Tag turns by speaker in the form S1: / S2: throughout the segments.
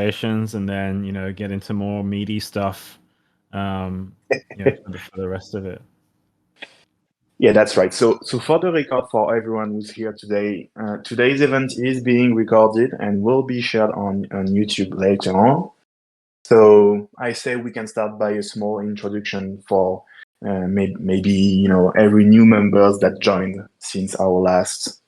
S1: conversations and then, get into more meaty stuff, for the rest of it.
S2: Yeah, that's right. So for the record, for everyone who's here today, today's event is being recorded and will be shared on YouTube later on. So I say we can start by a small introduction for maybe every new members that joined since our last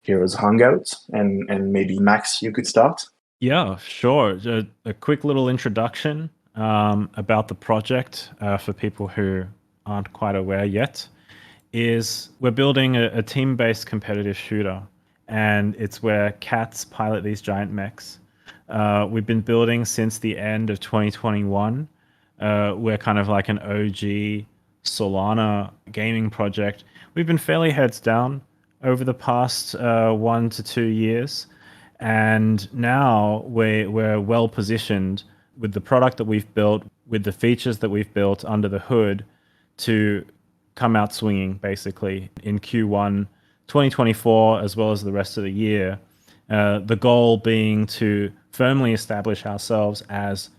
S2: Heroes Hangout, and maybe Max, you could start.
S1: Yeah, sure. A quick little introduction about the project for people who aren't quite aware yet is we're building a team-based competitive shooter, and it's where cats pilot these giant mechs. We've been building since the end of 2021. We're kind of like an OG Solana gaming project. We've been fairly heads down over the past 1 to 2 years, and now we're well positioned with the product that we've built, with the features that we've built under the hood, to come out swinging basically in Q1 2024 as well as the rest of the year. The goal being to firmly establish ourselves as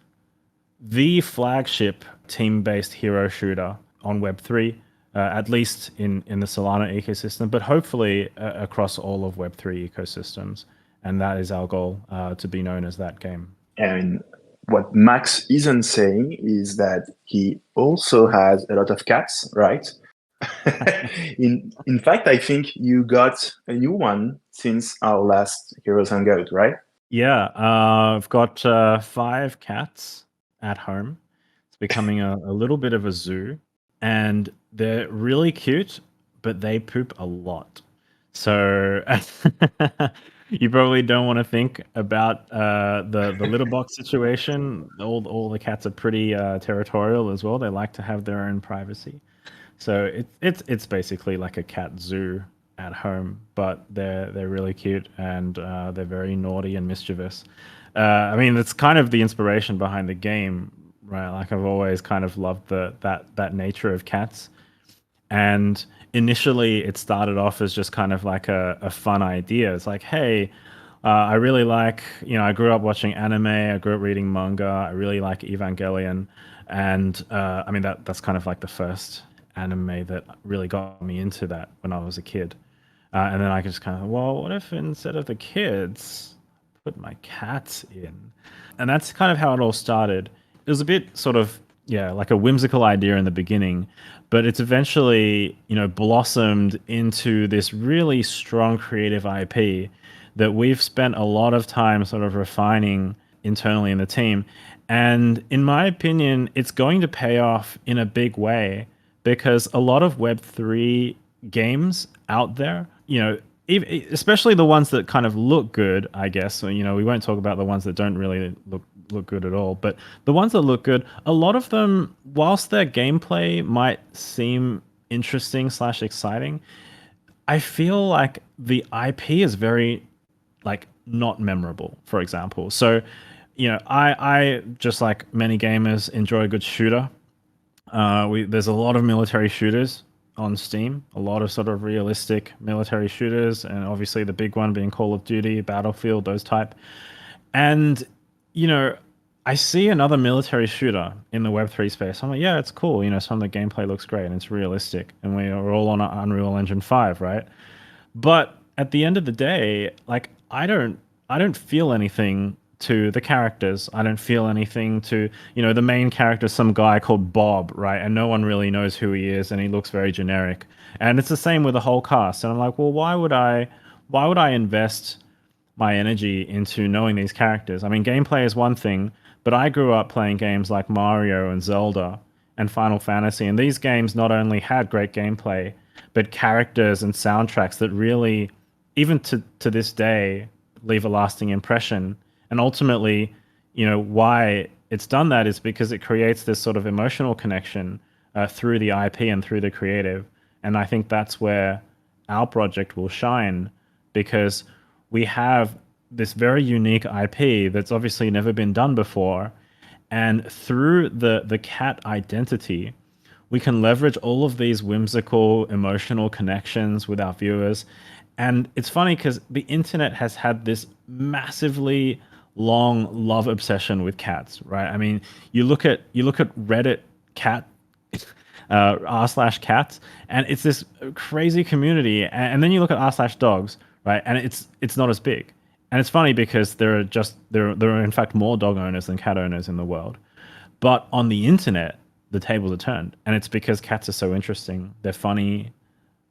S1: the flagship team-based hero shooter on Web3, at least in the Solana ecosystem, but hopefully across all of Web3 ecosystems. And that is our goal, to be known as that game.
S2: And what Max isn't saying is that he also has a lot of cats, right? in fact, I think you got a new one since our last Heroes Hangout, right?
S1: Yeah, I've got 5 cats at home. It's becoming a little bit of a zoo, and they're really cute, but they poop a lot. So you probably don't want to think about the litter box situation. All the cats are pretty territorial as well. They like to have their own privacy. So it's basically like a cat zoo at home, but they're really cute, and they're very naughty and mischievous. I mean, that's kind of the inspiration behind the game, right? Like I've always kind of loved that nature of cats. And initially, it started off as just kind of like a fun idea. It's like, hey, I really like, I grew up watching anime, I grew up reading manga, I really like Evangelion. And I mean, that's kind of like the first anime that really got me into that when I was a kid. And then I just kind of, well, what if instead of the kids, put my cats in? And that's kind of how it all started. It was a bit sort of, yeah, like a whimsical idea in the beginning, but it's eventually, blossomed into this really strong creative IP that we've spent a lot of time sort of refining internally in the team. And in my opinion, it's going to pay off in a big way, because a lot of Web3 games out there, especially the ones that kind of look good, I guess. So, we won't talk about the ones that don't really look good at all, but the ones that look good, a lot of them, whilst their gameplay might seem interesting / exciting, I feel like the IP is very like not memorable, for example. So, I just like many gamers enjoy a good shooter. There's a lot of military shooters on Steam, a lot of sort of realistic military shooters, and obviously the big one being Call of Duty, Battlefield, those type. And, I see another military shooter in the Web3 space. I'm like, yeah, it's cool. Some of the gameplay looks great and it's realistic, and we are all on Unreal Engine 5, right? But at the end of the day, like I don't feel anything to the characters. I don't feel anything to, the main character, some guy called Bob, right? And no one really knows who he is, and he looks very generic. And it's the same with the whole cast. And I'm like, well, why would I invest my energy into knowing these characters? I mean, gameplay is one thing, but I grew up playing games like Mario and Zelda and Final Fantasy, and these games not only had great gameplay, but characters and soundtracks that really, even to this day, leave a lasting impression. And ultimately, why it's done that is because it creates this sort of emotional connection through the IP and through the creative. And I think that's where our project will shine, because we have this very unique IP that's obviously never been done before. And through the cat identity, we can leverage all of these whimsical, emotional connections with our viewers. And it's funny because the internet has had this massively long love obsession with cats, right? I mean, you look at Reddit cat r/cats, and it's this crazy community, and then you look at r/dogs, right? And it's not as big. And it's funny because there are in fact more dog owners than cat owners in the world. But on the internet, the tables are turned, and it's because cats are so interesting. They're funny,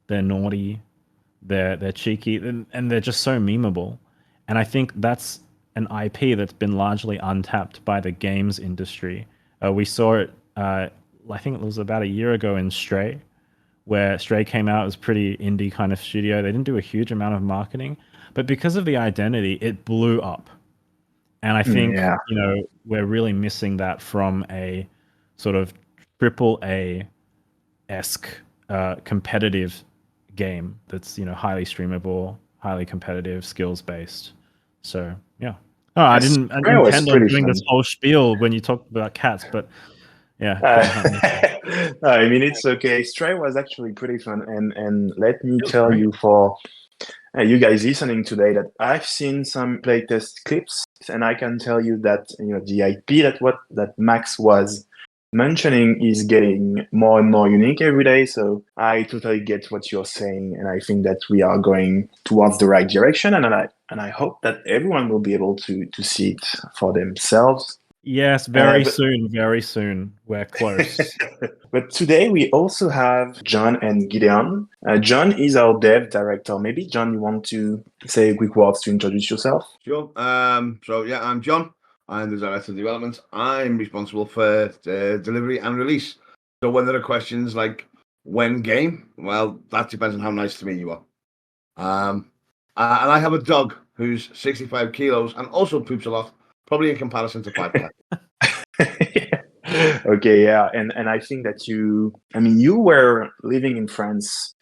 S1: they're naughty, they're cheeky, and they're just so memeable. And I think that's an IP that's been largely untapped by the games industry. We saw it, I think it was about a year ago in Stray, where Stray came out. It was pretty indie kind of studio. They didn't do a huge amount of marketing, but because of the identity, it blew up. And I think,
S2: Yeah.
S1: we're really missing that from a sort of triple A esque competitive game that's, highly streamable, highly competitive, skills based. So yeah. Oh, I
S2: Yes,
S1: didn't
S2: Stray was
S1: intend on
S2: pretty
S1: doing
S2: fun.
S1: this whole spiel when you talked about cats, but yeah,
S2: Uh,
S1: couldn't help myself.
S2: I mean, it's okay. Stray was actually pretty fun, and let me
S1: It was
S2: tell
S1: great.
S2: you, for you guys listening today, that I've seen some playtest clips, and I can tell you that the IP that Max was mentioning is getting more and more unique every day. So I totally get what you're saying, and I think that we are going towards the right direction, and I hope that everyone will be able to see it for themselves.
S1: Yes,
S2: Uh,
S1: very
S2: but
S1: soon, very soon. We're close.
S2: But today we also have John and Gideon. John is our dev director. Maybe John, you want to say a quick words to introduce yourself?
S3: Sure. So yeah, I'm John. I'm the director of development. I'm responsible for delivery and release. So when there are questions like when game, well, that depends on how nice to me you are. And I have a dog who's 65 kilos and also poops a lot, probably in comparison to 5 cats.
S2: Okay, yeah, and I think that you were living in France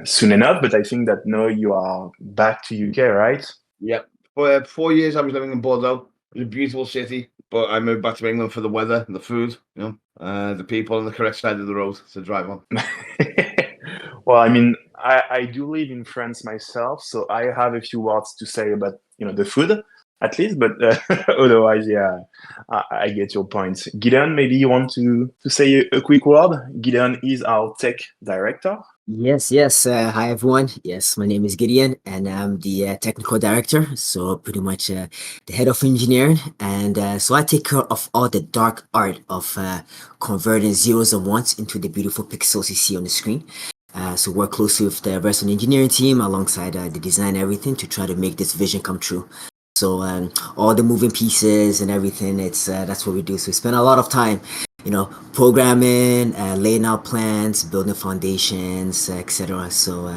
S2: soon enough, but I think that now you are back to UK, right?
S3: Yep. For 4 years, I was living in Bordeaux. It was a beautiful city, but I moved back to England for the weather and the food, the people and the correct side of the road to drive on.
S2: Well, I mean, I do live in France myself, so I have a few words to say about the food at least, but otherwise, yeah, I get your point. Gideon, maybe you want to say a quick word. Gideon is our tech director.
S4: Yes, yes. Hi, everyone. Yes, my name is Gideon, and I'm the technical director. So, pretty much the head of engineering. And so, I take care of all the dark art of converting zeros and ones into the beautiful pixels you see on the screen. So, work closely with the rest of the engineering team alongside the design and everything to try to make this vision come true. So, all the moving pieces and everything, it's that's what we do. So, we spend a lot of time programming, laying out plans, building foundations, etc. So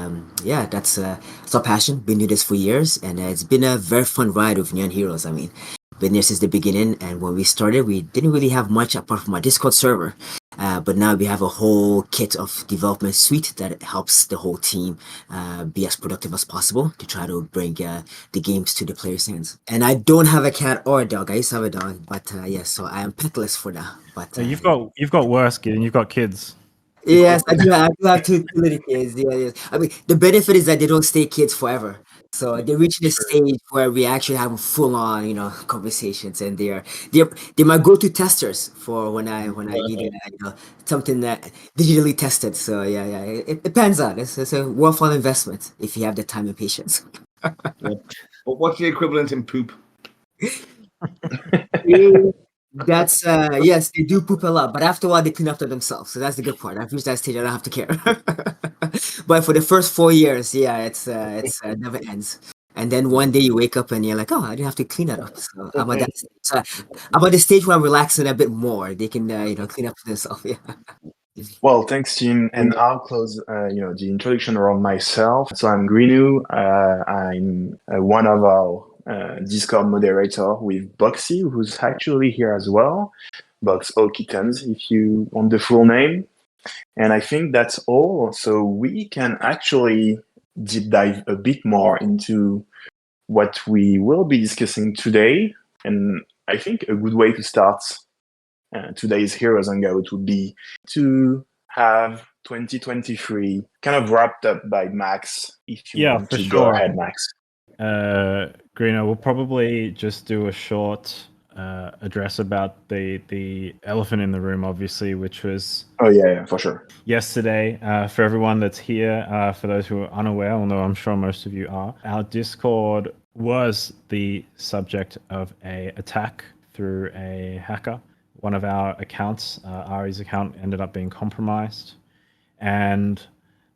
S4: yeah, that's our passion. Been doing this for years, and it's been a very fun ride with Nyan Heroes. I mean, been there since the beginning, and when we started, we didn't really have much apart from our Discord server. But now we have a whole kit of development suite that helps the whole team be as productive as possible to try to bring the games to the players' hands. And I don't have a cat or a dog. I used to have a dog, but yes, so I am petless for now. But
S1: You've got worse, Gideon. You've got kids.
S4: yes, I do. I do have two little kids. Yeah, yes. I mean, the benefit is that they don't stay kids forever. So they're reaching a stage where we actually have full on, conversations, and they're my go-to testers for when I need something that digitally tested. So yeah, yeah, it depends on. It's a worthwhile investment if you have the time and patience.
S3: Yeah. But what's the equivalent in poop?
S4: Yeah, that's yes, they do poop a lot, but after a while they clean up to themselves. So that's the good part. I've reached that stage, I don't have to care. But for the first 4 years, yeah, it's never ends. And then one day you wake up and you're like, oh, I didn't have to clean that up. So I'm at that stage. So I'm at the stage where I'm relaxing a bit more. They can clean up to themselves. Yeah.
S2: Well, thanks, Tim. And I'll close, the introduction around myself. So I'm Greenu. I'm one of our Discord moderator with Boxy, who's actually here as well. Box All Kittens, if you want the full name. And I think that's all. So we can actually deep dive a bit more into what we will be discussing today. And I think a good way to start today's Heroes Hangout would be to have 2023 kind of wrapped up by Max, if you
S1: Yeah,
S2: want
S1: for
S2: to go
S1: sure.
S2: ahead, Max.
S1: Greeno, we'll probably just do a short address about the elephant in the room, obviously, which was
S2: Oh yeah, for sure.
S1: yesterday. For everyone that's here, for those who are unaware, although I'm sure most of you are, our Discord was the subject of a attack through a hacker. One of our accounts, Ari's account, ended up being compromised, and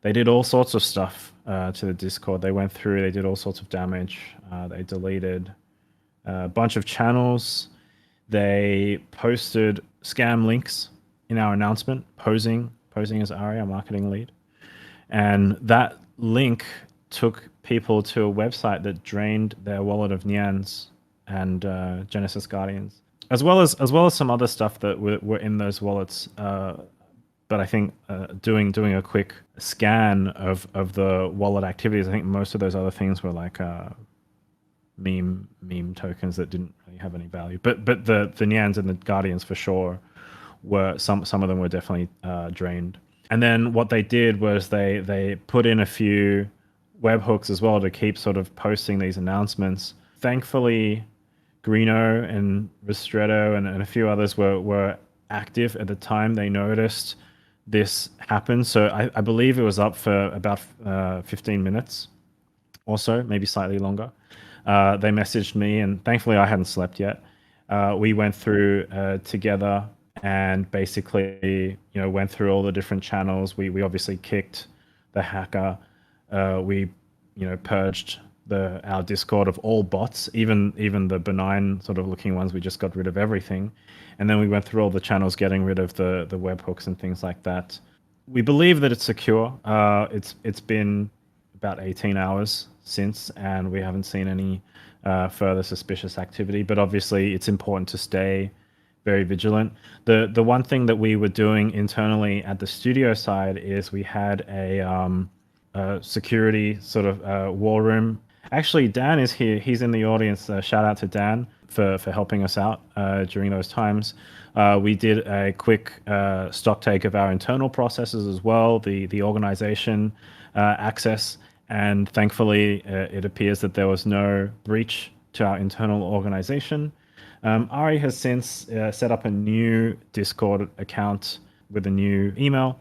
S1: they did all sorts of stuff to the Discord. They went through, they did all sorts of damage. They deleted a bunch of channels. They posted scam links in our announcement, posing as Ari, our marketing lead. And that link took people to a website that drained their wallet of Nyans and Genesis Guardians, as well as some other stuff that were in those wallets. But I think doing a quick scan of the wallet activities, I think most of those other things were like meme tokens that didn't really have any value. But the Nyans and the Guardians for sure were some of them were definitely drained. And then what they did was they put in a few webhooks as well to keep sort of posting these announcements. Thankfully, Greeno and Ristretto and a few others were active at the time they noticed this happened. So I believe it was up for about 15 minutes or so, maybe slightly longer. They messaged me, and thankfully I hadn't slept yet. We went through together and basically, went through all the different channels. We obviously kicked the hacker. We, purged our Discord of all bots, even the benign sort of looking ones. We just got rid of everything, and then we went through all the channels, getting rid of the webhooks and things like that. We believe that it's secure. It's been about 18 hours since, and we haven't seen any further suspicious activity. But obviously, it's important to stay very vigilant. The one thing that we were doing internally at the studio side is we had a security sort of war room. Actually, Dan is here. He's in the audience. Shout out to Dan for helping us out during those times. We did a quick stock take of our internal processes as well, the organization access, and thankfully it appears that there was no breach to our internal organization. Ari has since set up a new Discord account with a new email,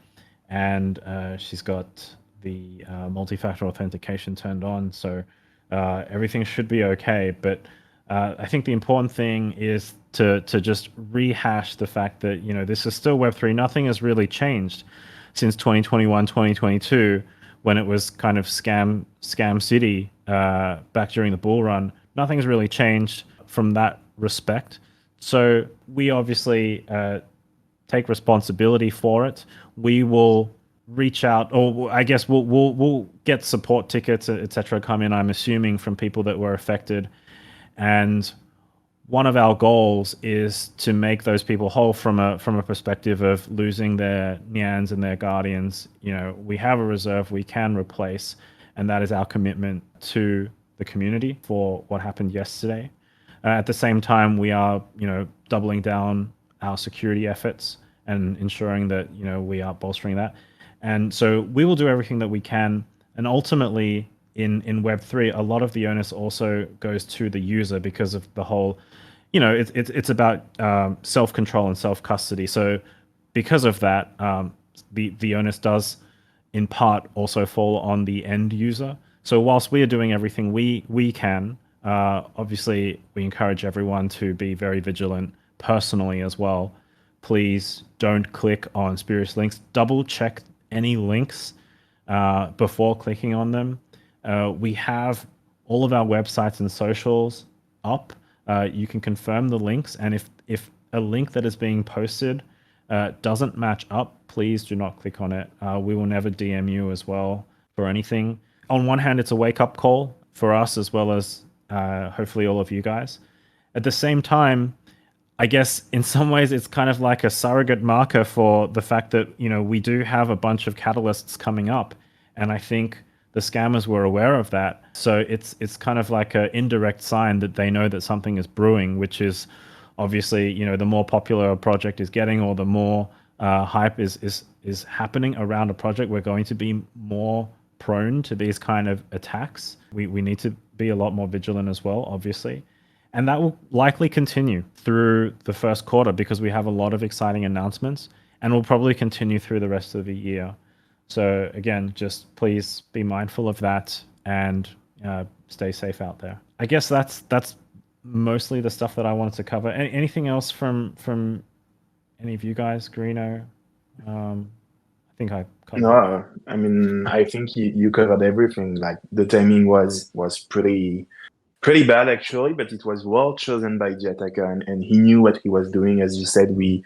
S1: and she's got the multi-factor authentication turned on, so everything should be okay. But I think the important thing is to just rehash the fact that this is still Web3. Nothing has really changed since 2021, 2022, when it was kind of scam city back during the bull run. Nothing's really changed from that respect. So we obviously take responsibility for it. We will reach out, or I guess we'll get support tickets, etc. come in, I'm assuming, from people that were affected. And one of our goals is to make those people whole from a perspective of losing their Nyans and their Guardians. We have a reserve we can replace, and that is our commitment to the community for what happened yesterday. At the same time, we are, doubling down our security efforts and ensuring that, we are bolstering that. And so we will do everything that we can. And ultimately, in Web3, a lot of the onus also goes to the user because of the whole, it's about self-control and self-custody. So because of that, the onus does in part also fall on the end user. So whilst we are doing everything we can, obviously we encourage everyone to be very vigilant personally as well. Please don't click on spurious links. Double check any links before clicking on them. We have all of our websites and socials up. You can confirm the links, and if a link that is being posted doesn't match up, please do not click on it. We will never DM you as well for anything. On one hand, it's a wake-up call for us as well as hopefully all of you guys. At the same time, I guess in some ways it's kind of like a surrogate marker for the fact that we do have a bunch of catalysts coming up, and I think the scammers were aware of that. So it's kind of like an indirect sign that they know that something is brewing, which is obviously the more popular a project is getting, or the more hype is happening around a project, we're going to be more prone to these kind of attacks. We need to be a lot more vigilant as well, obviously. And that will likely continue through the first quarter because we have a lot of exciting announcements and will probably continue through the rest of the year. So again, just please be mindful of that and stay safe out there. I guess that's mostly the stuff that I wanted to cover. Anything else from any of you guys, Greeno? I think I covered.
S2: No, I mean, I think you covered everything. Like the timing was pretty bad actually, but it was well chosen by the attacker, and he knew what he was doing. As you said, we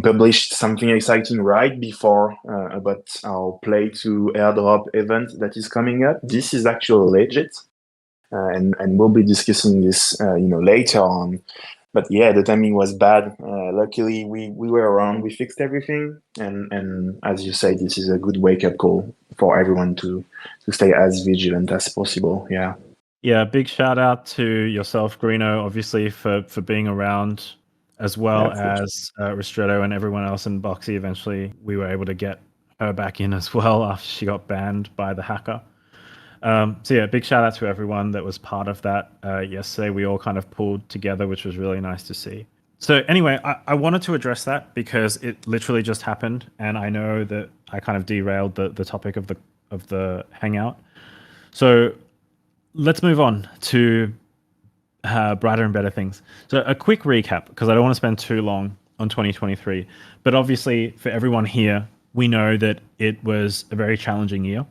S2: published something exciting right before about our play to airdrop event that is coming up. This is actually legit, and we'll be discussing this later on. But yeah, the timing was bad. Luckily, we were around. We fixed everything, and as you say, this is a good wake up call for everyone to stay as vigilant as possible. Yeah.
S1: Yeah, big shout out to yourself, Greeno, obviously for being around, as well as Ristretto and everyone else in Boxy. Eventually, we were able to get her back in as well after she got banned by the hacker. So yeah, big shout out to everyone that was part of that yesterday. We all kind of pulled together, which was really nice to see. So anyway, I wanted to address that because it literally just happened, and I know that I kind of derailed the topic of the Hangout. So let's move on to brighter and better things. So a quick recap, because I don't want to spend too long on 2023, but obviously for everyone here, we know that it was a very challenging year.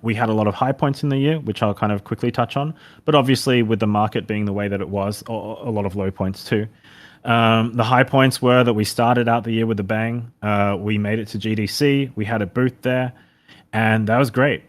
S1: We had a lot of high points in the year, which I'll kind of quickly touch on, but obviously with the market being the way that it was, a lot of low points too. The high points were that we started out the year with a bang. We made it to GDC. We had a booth there, and that was great.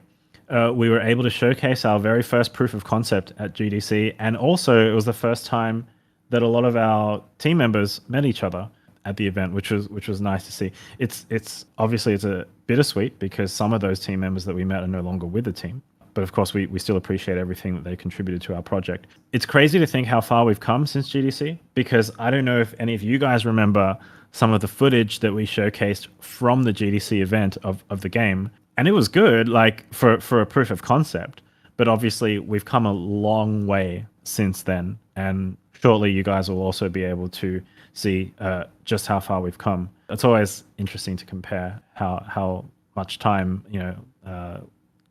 S1: We were able to showcase our very first proof of concept at GDC, and also it was the first time that a lot of our team members met each other at the event, which was nice to see. It's obviously it's a bittersweet because some of those team members that we met are no longer with the team, but of course we still appreciate everything that they contributed to our project. It's crazy to think how far we've come since GDC, because I don't know if any of you guys remember some of the footage that we showcased from the GDC event of the game. And it was good, like for a proof of concept, but obviously we've come a long way since then. And shortly you guys will also be able to see just how far we've come. It's always interesting to compare how much time,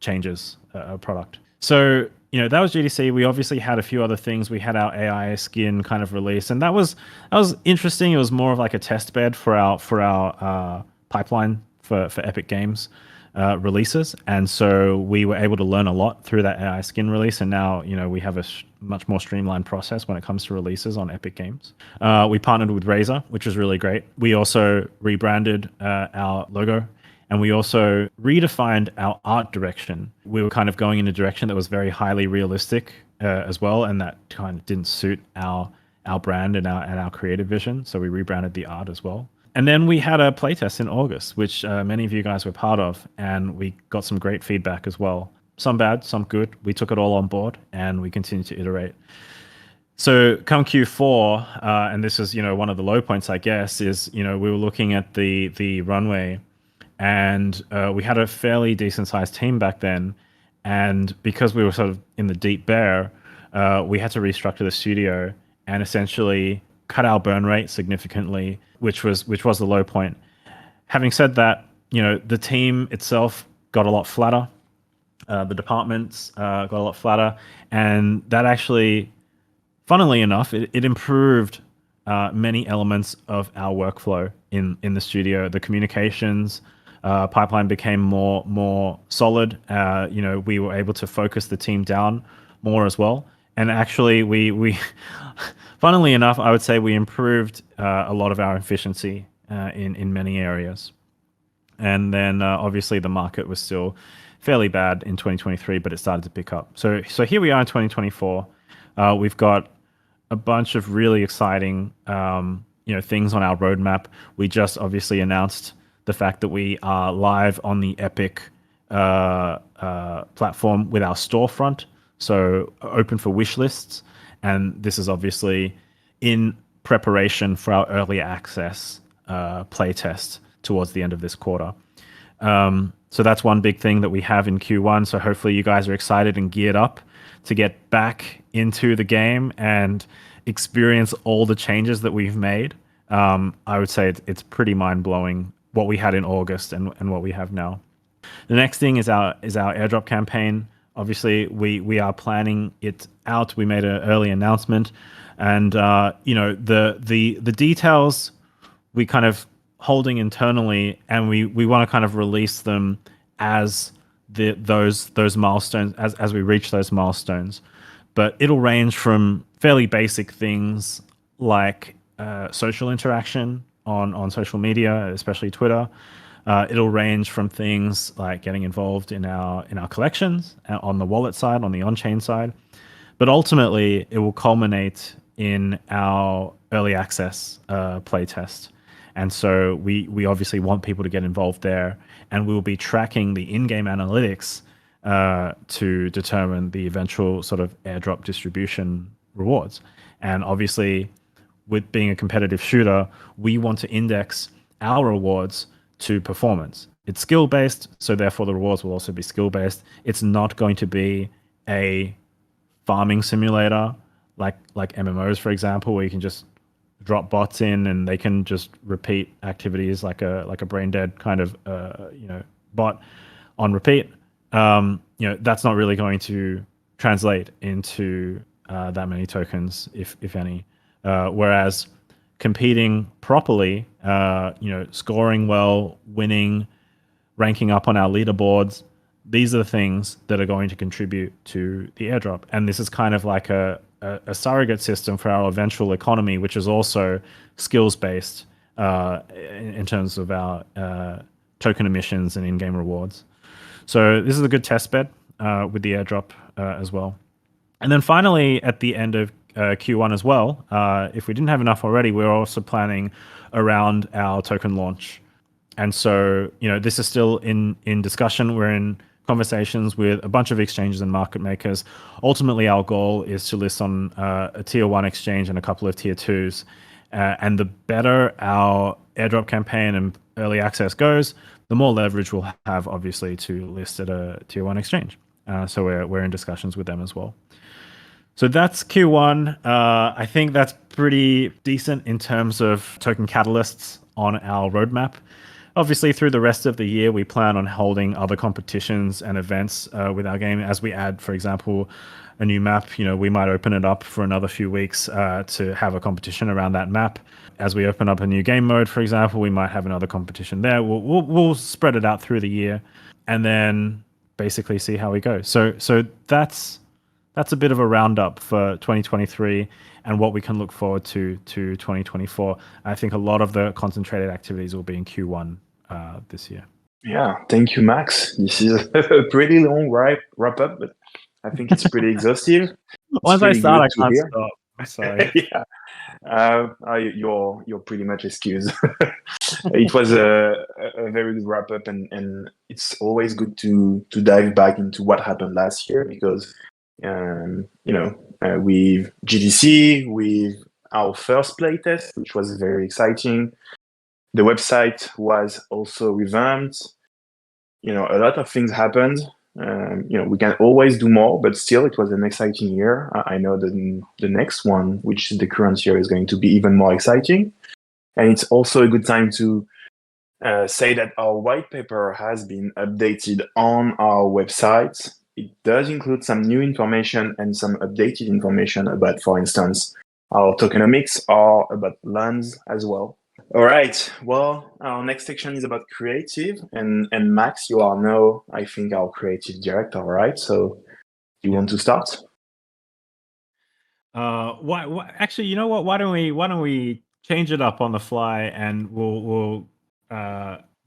S1: changes a product. So, that was GDC. We obviously had a few other things. We had our AI skin kind of release, and that was interesting. It was more of like a test bed for our pipeline for Epic Games releases, and so we were able to learn a lot through that AI skin release, and now we have a much more streamlined process when it comes to releases on Epic Games. We partnered with Razer, which was really great. We also rebranded our logo, and we also redefined our art direction. We were kind of going in a direction that was very highly realistic as well, and that kind of didn't suit our brand and our creative vision, so we rebranded the art as well. And then we had a playtest in August, which many of you guys were part of, and we got some great feedback as well. Some bad, some good. We took it all on board, and we continue to iterate. So come Q4, and this is one of the low points, I guess, is we were looking at the runway, and we had a fairly decent sized team back then, and because we were sort of in the deep bear, we had to restructure the studio and essentially cut our burn rate significantly, which was the low point. Having said that, the team itself got a lot flatter. The departments got a lot flatter, and that actually, funnily enough, it improved many elements of our workflow in the studio. The communications pipeline became more solid. We were able to focus the team down more as well. And actually, we funnily enough, I would say we improved a lot of our efficiency in many areas. And then obviously the market was still fairly bad in 2023, but it started to pick up. So here we are in 2024. We've got a bunch of really exciting things on our roadmap. We just obviously announced the fact that we are live on the Epic platform with our storefront. So open for wish lists, and this is obviously in preparation for our early access playtest towards the end of this quarter. So that's one big thing that we have in Q1. So hopefully you guys are excited and geared up to get back into the game and experience all the changes that we've made. I would say it's pretty mind-blowing what we had in August and what we have now. The next thing is our airdrop campaign. Obviously, we are planning it out. We made an early announcement, and the details we kind of holding internally, and we want to kind of release them as those milestones as we reach those milestones. But it'll range from fairly basic things like social interaction on social media, especially Twitter. It'll range from things like getting involved in our collections on the wallet side, on the on-chain side, but ultimately it will culminate in our early access playtest. And so we obviously want people to get involved there, and we will be tracking the in-game analytics to determine the eventual sort of airdrop distribution rewards. And obviously, with being a competitive shooter, we want to index our rewards to performance. It's skill-based, so therefore the rewards will also be skill-based. It's not going to be a farming simulator like MMOs, for example, where you can just drop bots in and they can just repeat activities like a brain dead kind of bot on repeat. That's not really going to translate into that many tokens, if any. Whereas competing properly, scoring well, winning, ranking up on our leaderboards, these are the things that are going to contribute to the airdrop. And this is kind of like a surrogate system for our eventual economy, which is also skills-based in terms of our token emissions and in-game rewards. So this is a good test bed with the airdrop as well. And then finally, at the end of Q1 as well, if we didn't have enough already, we're also planning around our token launch. And so, this is still in discussion. We're in conversations with a bunch of exchanges and market makers. Ultimately, our goal is to list on a tier 1 exchange and a couple of tier 2s. And the better our airdrop campaign and early access goes, the more leverage we'll have, obviously, to list at a tier 1 exchange. So we're in discussions with them as well. So that's Q1. I think that's pretty decent in terms of token catalysts on our roadmap. Obviously, through the rest of the year, we plan on holding other competitions and events with our game. As we add, for example, a new map, we might open it up for another few weeks to have a competition around that map. As we open up a new game mode, for example, we might have another competition there. We'll spread it out through the year and then basically see how we go. So that's a bit of a roundup for 2023 and what we can look forward to 2024. I think a lot of the concentrated activities will be in Q1 this year.
S2: Yeah, thank you, Max. This is a pretty long wrap up, but I think it's pretty exhaustive.
S1: Once I start, I can't stop. I'm sorry.
S2: Yeah, you're pretty much excused. It was a very good wrap up, and it's always good to dive back into what happened last year because with GDC, with our first playtest, which was very exciting. The website was also revamped. A lot of things happened. We can always do more, but still, it was an exciting year. I know that the next one, which is the current year, is going to be even more exciting. And it's also a good time to say that our white paper has been updated on our website. It does include some new information and some updated information about, for instance, our tokenomics or about lands as well. All right. Well, our next section is about creative, and Max, you are now, I think, our creative director, right? So, you want to start?
S1: Why? Actually, you know what? Why don't we change it up on the fly, and we'll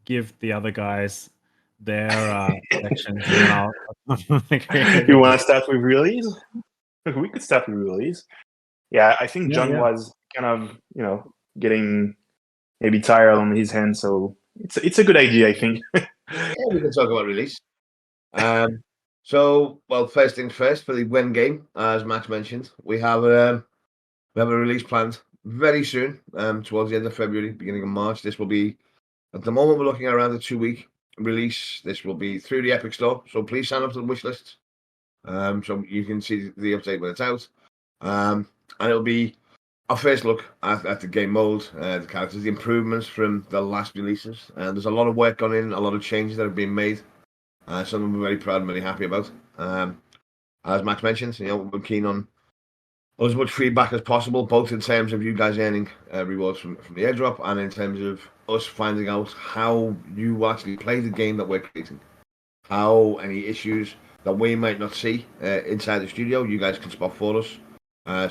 S1: give the other guys their sections, and then I'll
S2: You want to start with release? We could start with release. Yeah, I think John was kind of, getting maybe tired on his hands, so it's a good idea, I think.
S3: Yeah, we can talk about release. First things first, for the win game, as Max mentioned, we have a release planned very soon, towards the end of February, beginning of March. This will be, at the moment, we're looking at around a 2-week release, this will be through the Epic Store. So please sign up to the wish list. So you can see the update when it's out. And it'll be our first look at the game mode, the characters, the improvements from the last releases. And there's a lot of work gone in, a lot of changes that have been made. Something we're very proud and very happy about. As Max mentioned, we're keen on as much feedback as possible, both in terms of you guys earning rewards from the airdrop and in terms of us finding out how you actually play the game that we're creating. How any issues that we might not see inside the studio, you guys can spot for us,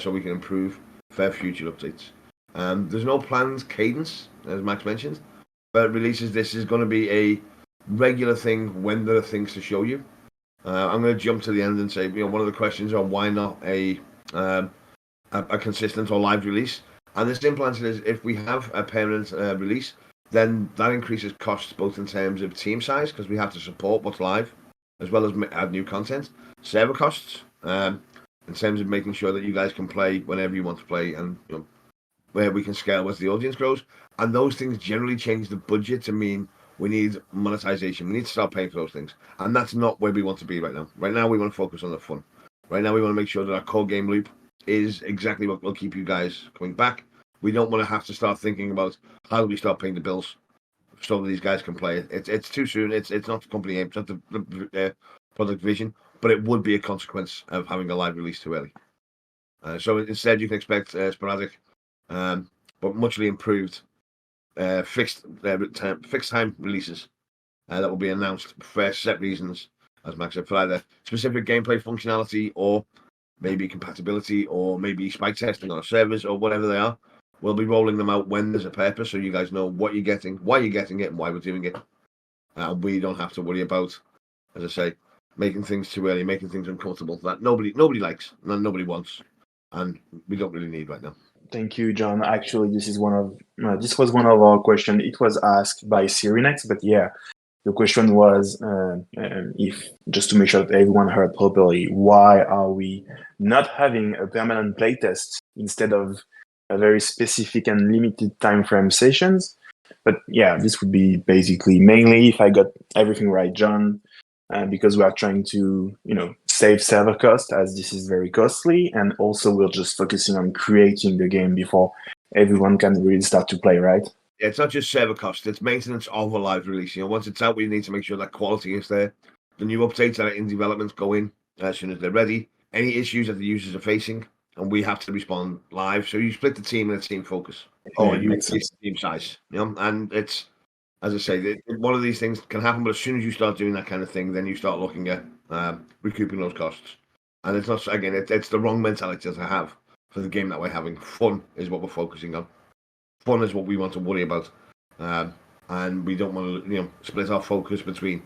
S3: so we can improve for future updates. There's no planned cadence, as Max mentioned, but releases this is going to be a regular thing when there are things to show you. I'm going to jump to the end and say, one of the questions are why not a consistent or live release? And the simple answer is if we have a permanent release, then that increases costs both in terms of team size, because we have to support what's live, as well as add new content, server costs, in terms of making sure that you guys can play whenever you want to play, and where we can scale as the audience grows. And those things generally change the budget to mean we need monetization. We need to start paying for those things. And that's not where we want to be right now. Right now, we want to focus on the fun. Right now, we want to make sure that our core game loop is exactly what will keep you guys coming back. We don't want to have to start thinking about how do we start paying the bills so that these guys can play it. It's too soon. It's not the company aim. It's not the product vision, but it would be a consequence of having a live release too early. So instead, you can expect sporadic, but muchly improved fixed time releases that will be announced for set reasons, as Max said, for either specific gameplay functionality or maybe compatibility or maybe spike testing on our servers or whatever they are. We'll be rolling them out when there's a purpose, so you guys know what you're getting, why you're getting it, and why we're doing it. We don't have to worry about, as I say, making things too early, making things uncomfortable that nobody likes and nobody wants, and we don't really need right now.
S2: Thank you, John. Actually, this was one of our questions. It was asked by Cyrenex, but yeah, the question was if, just to make sure that everyone heard properly, why are we not having a permanent playtest instead of a very specific and limited time frame sessions? But yeah, this would be basically mainly, if I got everything right, John, because we are trying to save server cost, as this is very costly, and also we're just focusing on creating the game before everyone can really start to play, right?
S3: Yeah, it's not just server cost, it's maintenance of a live release. Once it's out, we need to make sure that quality is there. The new updates that are in development go in as soon as they're ready. Any issues that the users are facing, and we have to respond live. So you split the team in a team focus, or you increase the team size. And it's, as I say, one of these things can happen, but as soon as you start doing that kind of thing, then you start looking at recouping those costs. And it's not, again, it's the wrong mentality to have for the game that we're having. Fun is what we're focusing on. Fun is what we want to worry about, and we don't want to, split our focus between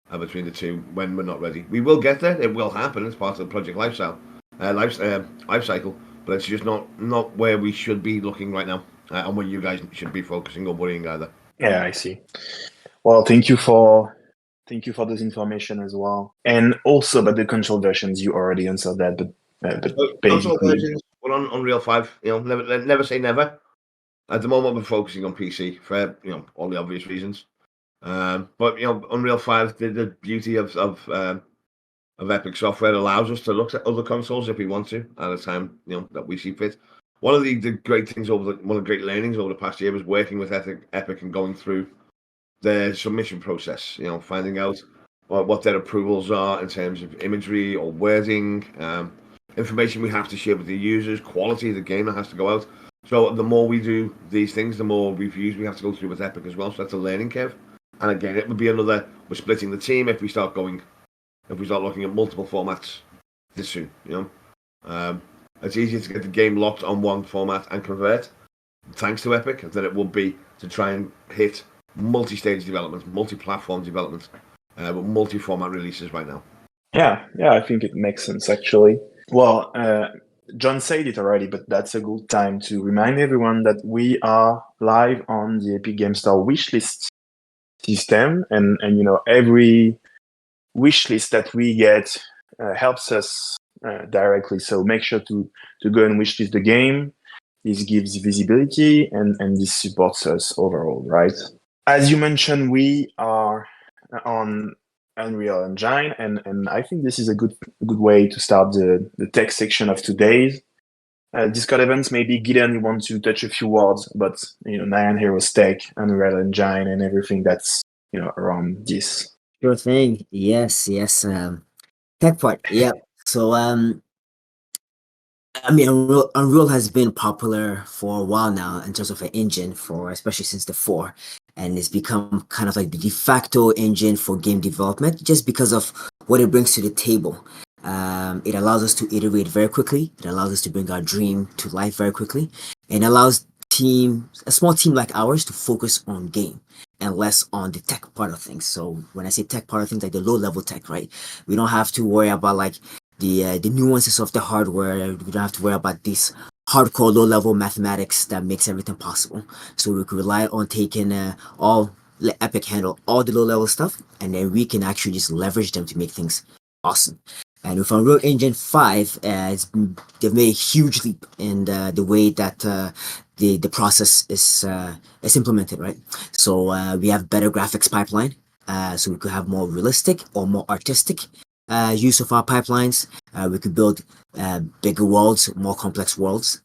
S3: the two when we're not ready. We will get there; it will happen. It's part of the project life cycle, but it's just not where we should be looking right now, and where you guys should be focusing or worrying either.
S2: Yeah, I see. Well, thank you for this information as well, and also about the console versions. You already answered that, but
S3: console versions, we're on Unreal 5. Never say never. At the moment, we're focusing on PC for all the obvious reasons. But Unreal 5, the beauty of Epic software allows us to look at other consoles if we want to at a time that we see fit. One of the great things one of the great learnings over the past year was working with Epic and going through their submission process. Finding out what their approvals are in terms of imagery or wording, information we have to share with the users, quality of the game that has to go out. So the more we do these things, the more reviews we have to go through with Epic as well. So that's a learning curve. And again, it would be we're splitting the team if we start looking at multiple formats this soon. It's easier to get the game locked on one format and convert, thanks to Epic, than it would be to try and hit multi-stage development, multi-platform development, but multi-format releases right now.
S2: Yeah, I think it makes sense actually. Well, John said it already, but that's a good time to remind everyone that we are live on the Epic Game Store wishlist system, and every wishlist that we get helps us directly. So make sure to go and wishlist the game. This gives visibility and this supports us overall, right? As you mentioned, we are on Unreal Engine, and I think this is a good way to start the tech section of today's Discord events. Maybe Gideon, you want to touch a few words about Nyan Heroes tech, Unreal Engine, and everything that's around this.
S4: Sure thing. Yes, yes. Tech part. Yeah. So I mean, Unreal has been popular for a while now in terms of an engine, for especially since the 4, and it's become kind of like the de facto engine for game development just because of what it brings to the table. It allows us to iterate very quickly. It allows us to bring our dream to life very quickly, and allows a small team like ours, to focus on game and less on the tech part of things. So when I say tech part of things, like the low level tech, right? We don't have to worry about like the nuances of the hardware. We don't have to worry about this hardcore low level mathematics that makes everything possible. So we can rely on taking let Epic handle all the low level stuff, and then we can actually just leverage them to make things awesome. And with Unreal Engine 5, they've made a huge leap in the way that the process is implemented, right? So we have better graphics pipeline, so we could have more realistic or more artistic use of our pipelines. We could build bigger worlds, more complex worlds.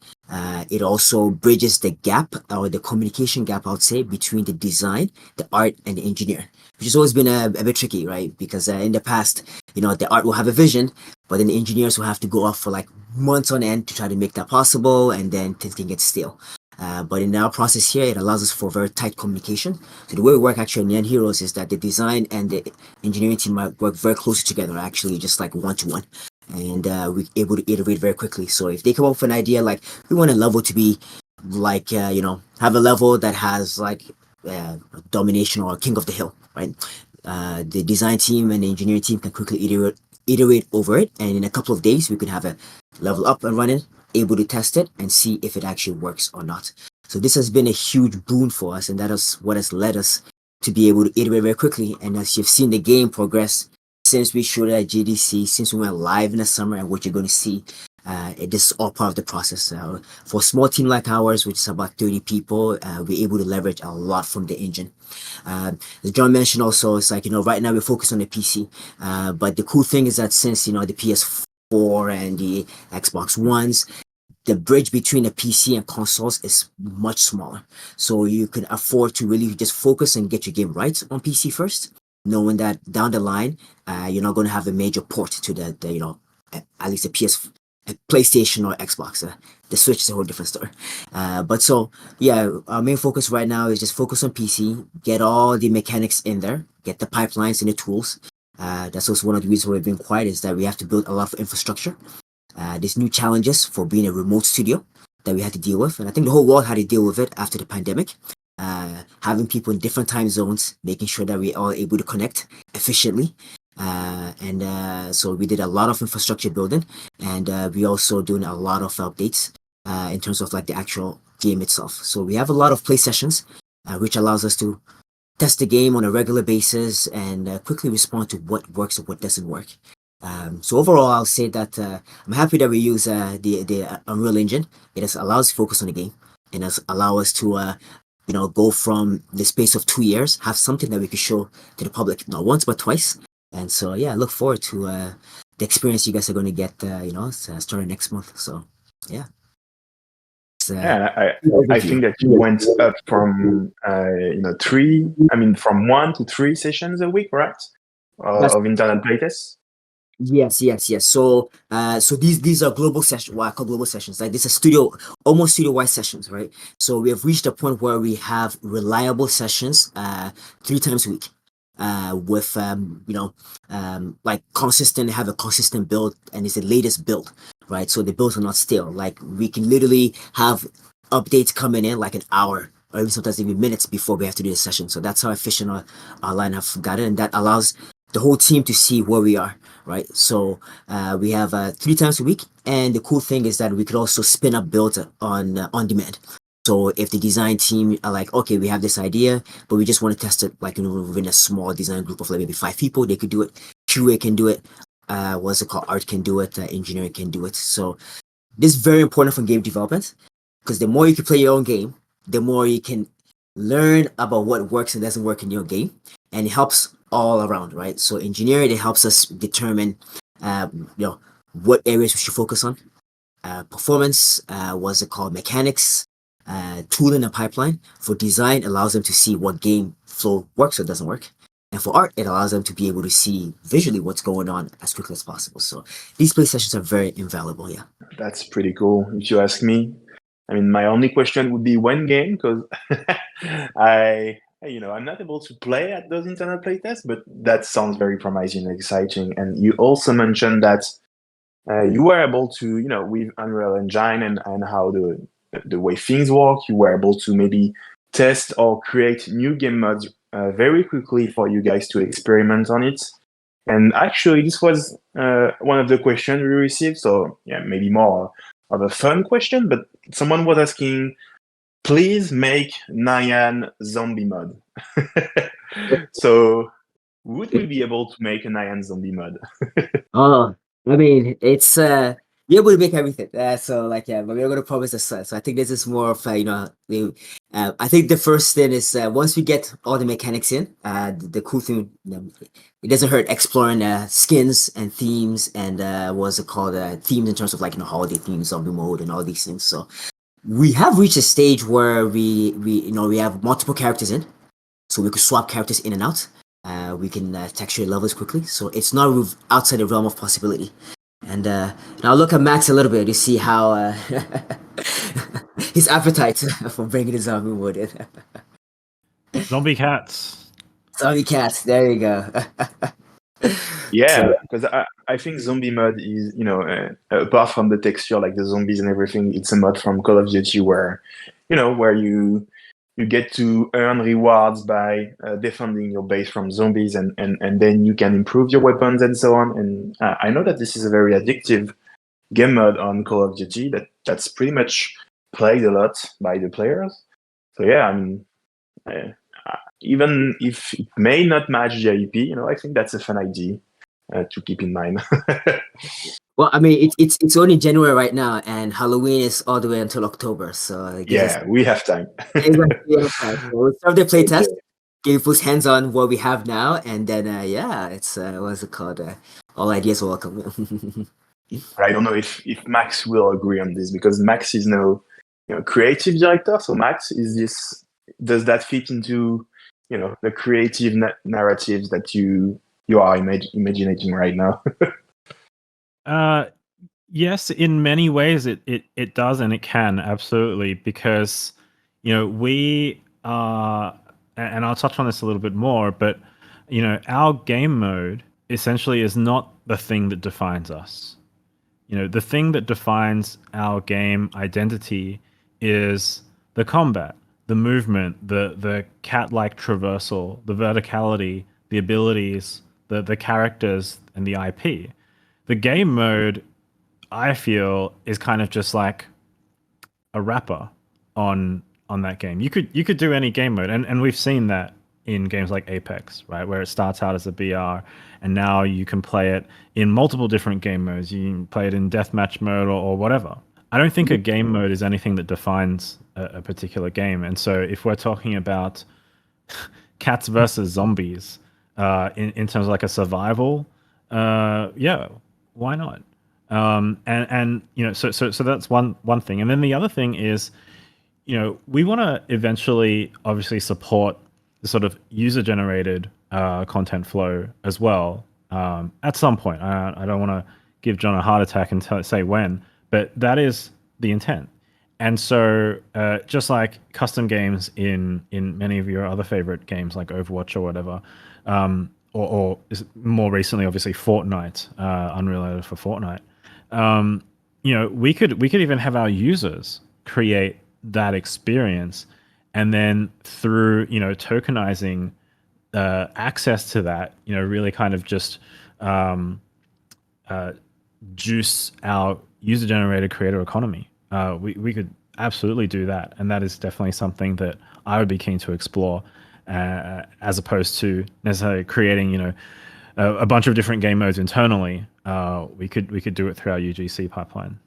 S4: It also bridges the gap, or the communication gap, I would say, between the design, the art, and the engineer, which has always been a bit tricky, right? Because in the past, the art will have a vision, but then the engineers will have to go off for like months on end to try to make that possible, and then things can get stale. But in our process here, it allows us for very tight communication. So the way we work actually in Nyan Heroes is that the design and the engineering team might work very closely together, actually just like one-to-one. And we're able to iterate very quickly. So if they come up with an idea like, we want a level to be like, have a level that has like domination or king of the hill, right? The design team and the engineering team can quickly iterate over it. And in a couple of days, we could have a level up and running, able to test it and see if it actually works or not. So this has been a huge boon for us, and that is what has led us to be able to iterate very quickly. And as you've seen the game progress since we showed it at GDC, since we went live in the summer, and what you're going to see, this is all part of the process. For a small team like ours, which is about 30 people, we're able to leverage a lot from the engine. As John mentioned also, it's like, right now we're focused on the PC, but the cool thing is that since, the PS4 and the Xbox Ones, the bridge between the PC and consoles is much smaller. So you can afford to really just focus and get your game right on PC first, knowing that down the line, you're not going to have a major port to the at least a PlayStation or Xbox. The Switch is a whole different story. But so, yeah, our main focus right now is just focus on PC, get all the mechanics in there, get the pipelines and the tools. That's also one of the reasons why we've been quiet, is that we have to build a lot of infrastructure. There's new challenges for being a remote studio that we had to deal with, and I think the whole world had to deal with it after the pandemic. Having people in different time zones, making sure that we are able to connect efficiently. So we did a lot of infrastructure building, and we also doing a lot of updates in terms of like the actual game itself. So we have a lot of play sessions, which allows us to test the game on a regular basis and quickly respond to what works and what doesn't work. So overall, I'll say that I'm happy that we use the Unreal Engine. It has allows us to focus on the game, and has allow us to go from the space of 2 years, have something that we could show to the public not once but twice. And so yeah, I look forward to the experience you guys are going to get. Starting next month. So yeah.
S2: I think that you went up from from 1 to 3 sessions a week, right? Of internet playtests.
S4: Yes. So these are global sessions. What I call global sessions. Like this is almost studio-wide sessions, right? So we have reached a point where we have reliable sessions 3 times a week. With like have a consistent build, and it's the latest build, right? So the builds are not stale. Like we can literally have updates coming in like an hour, or even sometimes even minutes before we have to do the session. So that's how efficient our line have gotten, and that allows the whole team to see where we are, right? So we have 3 times a week, and the cool thing is that we could also spin up builds on demand. So if the design team are like, okay, we have this idea, but we just want to test it like within a small design group of like maybe 5 people, they could do it. QA can do it. What's it called? Art can do it. Engineering can do it. So this is very important for game development, because the more you can play your own game, the more you can learn about what works and doesn't work in your game, and it helps all around, right? So engineering, it helps us determine, what areas we should focus on. Performance, what's it called? Mechanics, tooling and pipeline. For design, allows them to see what game flow works or doesn't work. And for art, it allows them to be able to see visually what's going on as quickly as possible. So these play sessions are very invaluable. Yeah.
S2: That's pretty cool, if you ask me. I mean, my only question would be when game, because I'm not able to play at those internal playtests, but that sounds very promising and exciting. And you also mentioned that you were able to, with Unreal Engine and how the way things work, you were able to maybe test or create new game mods very quickly for you guys to experiment on it. And actually, this was one of the questions we received. So yeah, maybe more of a fun question, but someone was asking, please make Nyan zombie mod. So would we be able to make a Nyan zombie mod?
S4: Oh, I mean, it's you're able to make everything. So like, yeah, but we're gonna promise this. So I think this is more of I think the first thing is once we get all the mechanics in, the cool thing, it doesn't hurt exploring skins and themes and what's it called? Themes in terms of like holiday themes, zombie mode, and all these things. So we have reached a stage where we have multiple characters in, so we could swap characters in and out. We can texture levels quickly, so it's not outside the realm of possibility. And now look at Max a little bit to see how his appetite for bringing the zombie mode in.
S1: Zombie cats.
S4: Zombie cats, there you go.
S2: Yeah, because I think zombie mod is, apart from the texture, like the zombies and everything, it's a mod from Call of Duty where you get to earn rewards by defending your base from zombies, and then you can improve your weapons and so on. And I know that this is a very addictive game mode on Call of Duty that's pretty much played a lot by the players. So yeah, I mean, even if it may not match the IP, I think that's a fun idea to keep in mind.
S4: Well, I mean, it's only January right now, and Halloween is all the way until October. So
S2: we have time.
S4: We'll start the playtest, give us hands on what we have now, and then it's what's it called? All ideas are welcome.
S2: I don't know if Max will agree on this, because Max is now creative director. So Max, does that fit into the creative narratives that you are imagining right now?
S1: Yes, in many ways it does, and it can, absolutely, because we are, and I'll touch on this a little bit more, but our game mode essentially is not the thing that defines us. The thing that defines our game identity is the combat, the movement, the cat-like traversal, the verticality, the abilities, the characters, and the IP. The game mode, I feel, is kind of just like a wrapper on that game. You could do any game mode, and we've seen that in games like Apex, right, where it starts out as a BR, and now you can play it in multiple different game modes. You can play it in deathmatch mode or whatever. I don't think a game mode is anything that defines a particular game. And so if we're talking about cats versus zombies in terms of like a survival, yeah, why not? So that's one thing. And then the other thing is, we want to eventually obviously support the sort of user-generated content flow as well at some point. I don't want to give John a heart attack and say when, but that is the intent. And so just like custom games in many of your other favorite games like Overwatch or whatever, or more recently, obviously, Fortnite, unrelated for Fortnite, we could even have our users create that experience, and then through tokenizing access to that, really kind of just juice our user-generated creator economy. We could absolutely do that, and that is definitely something that I would be keen to explore, as opposed to necessarily creating a bunch of different game modes internally. We could do it through our UGC pipeline.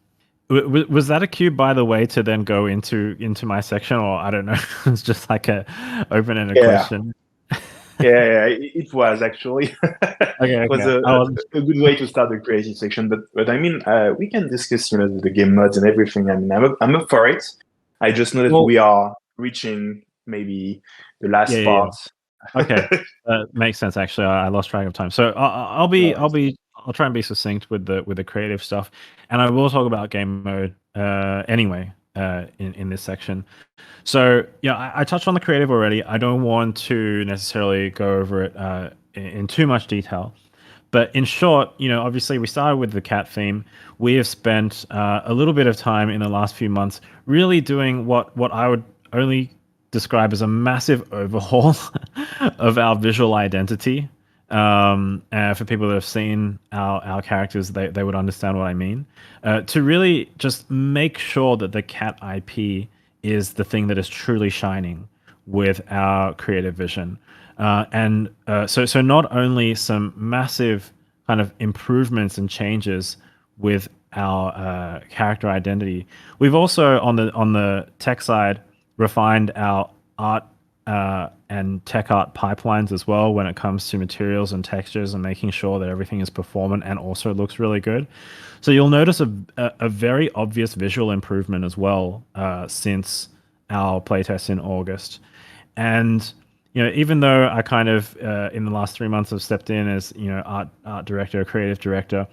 S1: Was that a cue, by the way, to then go into my section, or I don't know? It's just like a open-ended question.
S2: Yeah, it was actually.
S1: Okay,
S2: It was
S1: okay.
S2: a good way to start the creative section. But I mean, we can discuss, the game mods and everything. I mean, I'm up for it. I just know that
S1: Well,
S2: we are reaching maybe the last
S1: yeah.
S2: part.
S1: Okay, makes sense. Actually, I lost track of time. So
S2: No,
S1: I'll try and be succinct with the creative stuff, and I will talk about game mode anyway in this section. So yeah, I touched on the creative already. I don't want to necessarily go over it in too much detail. But in short, obviously we started with the cat theme. We have spent a little bit of time in the last few months really doing what I would only describe as a massive overhaul of our visual identity. For people that have seen our characters, they would understand what I mean. To really just make sure that the cat IP is the thing that is truly shining with our creative vision. So not only some massive kind of improvements and changes with our character identity, we've also on the tech side refined our art and tech art pipelines as well when it comes to materials and textures and making sure that everything is performant and also looks really good. So you'll notice a very obvious visual improvement as well since our playtest in August. And even though I kind of in the last 3 months have stepped in as art director, creative director,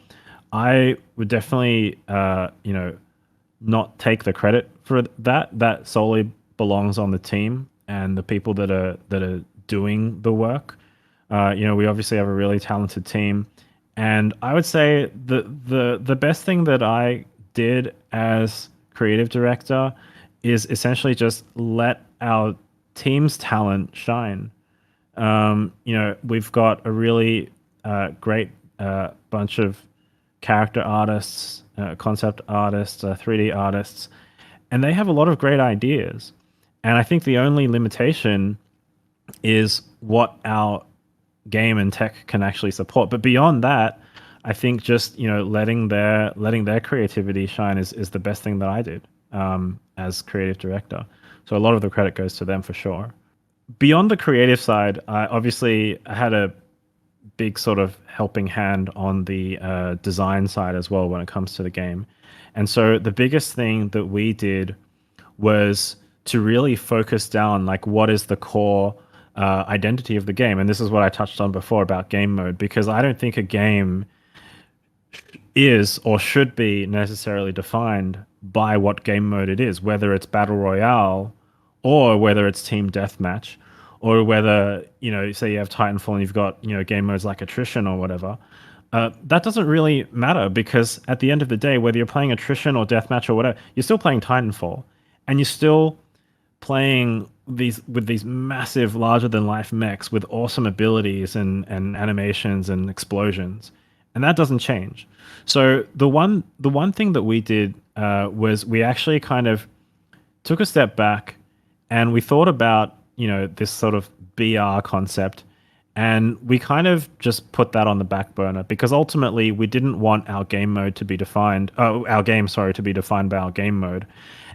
S1: I would definitely not take the credit for that. That solely belongs on the team and the people that are doing the work. We obviously have a really talented team, and I would say the best thing that I did as creative director is essentially just let our team's talent shine. We've got a really great bunch of character artists, concept artists, 3D artists, and they have a lot of great ideas. And I think the only limitation is what our game and tech can actually support. But beyond that, I think just letting their creativity shine is the best thing that I did as creative director. So a lot of the credit goes to them for sure. Beyond the creative side, I had a big sort of helping hand on the design side as well when it comes to the game. And so the biggest thing that we did was to really focus down like what is the core identity of the game. And this is what I touched on before about game mode, because I don't think a game is or should be necessarily defined by what game mode it is, whether it's battle royale or whether it's team deathmatch, or whether say you have Titanfall and you've got game modes like attrition or whatever. That doesn't really matter, because at the end of the day, whether you're playing attrition or deathmatch or whatever, you're still playing Titanfall, and you're still playing these massive, larger than life mechs with awesome abilities and animations and explosions, and that doesn't change. So the one thing that we did was we actually kind of took a step back and we thought about this sort of BR concept, and we kind of just put that on the back burner because ultimately we didn't want our game mode to be defined, our game, sorry, to be defined by our game mode.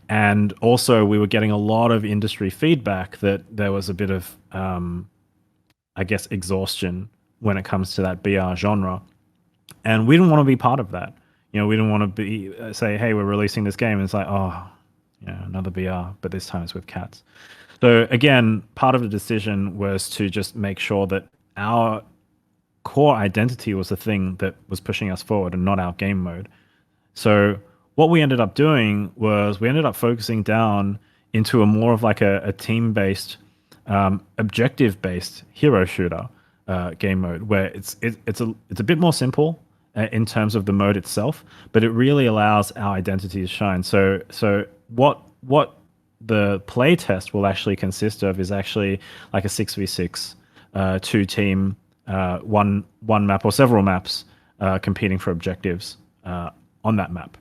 S1: And also we were getting a lot of industry feedback that there was a bit of, I guess, exhaustion when it comes to that BR genre. And we didn't want to be part of that. We didn't want to be say, hey, we're releasing this game. And it's like, oh, another BR, but this time it's with cats. So again, part of the decision was to just make sure that our core identity was the thing that was pushing us forward and not our game mode. So what we ended up doing was we ended up focusing down into a more of like a team-based, objective-based hero shooter game mode, where it's a bit more simple in terms of the mode itself, but it really allows our identity to shine. So what the play test will actually consist of is actually like a 6v6, two team, one map or several maps competing for objectives on that map.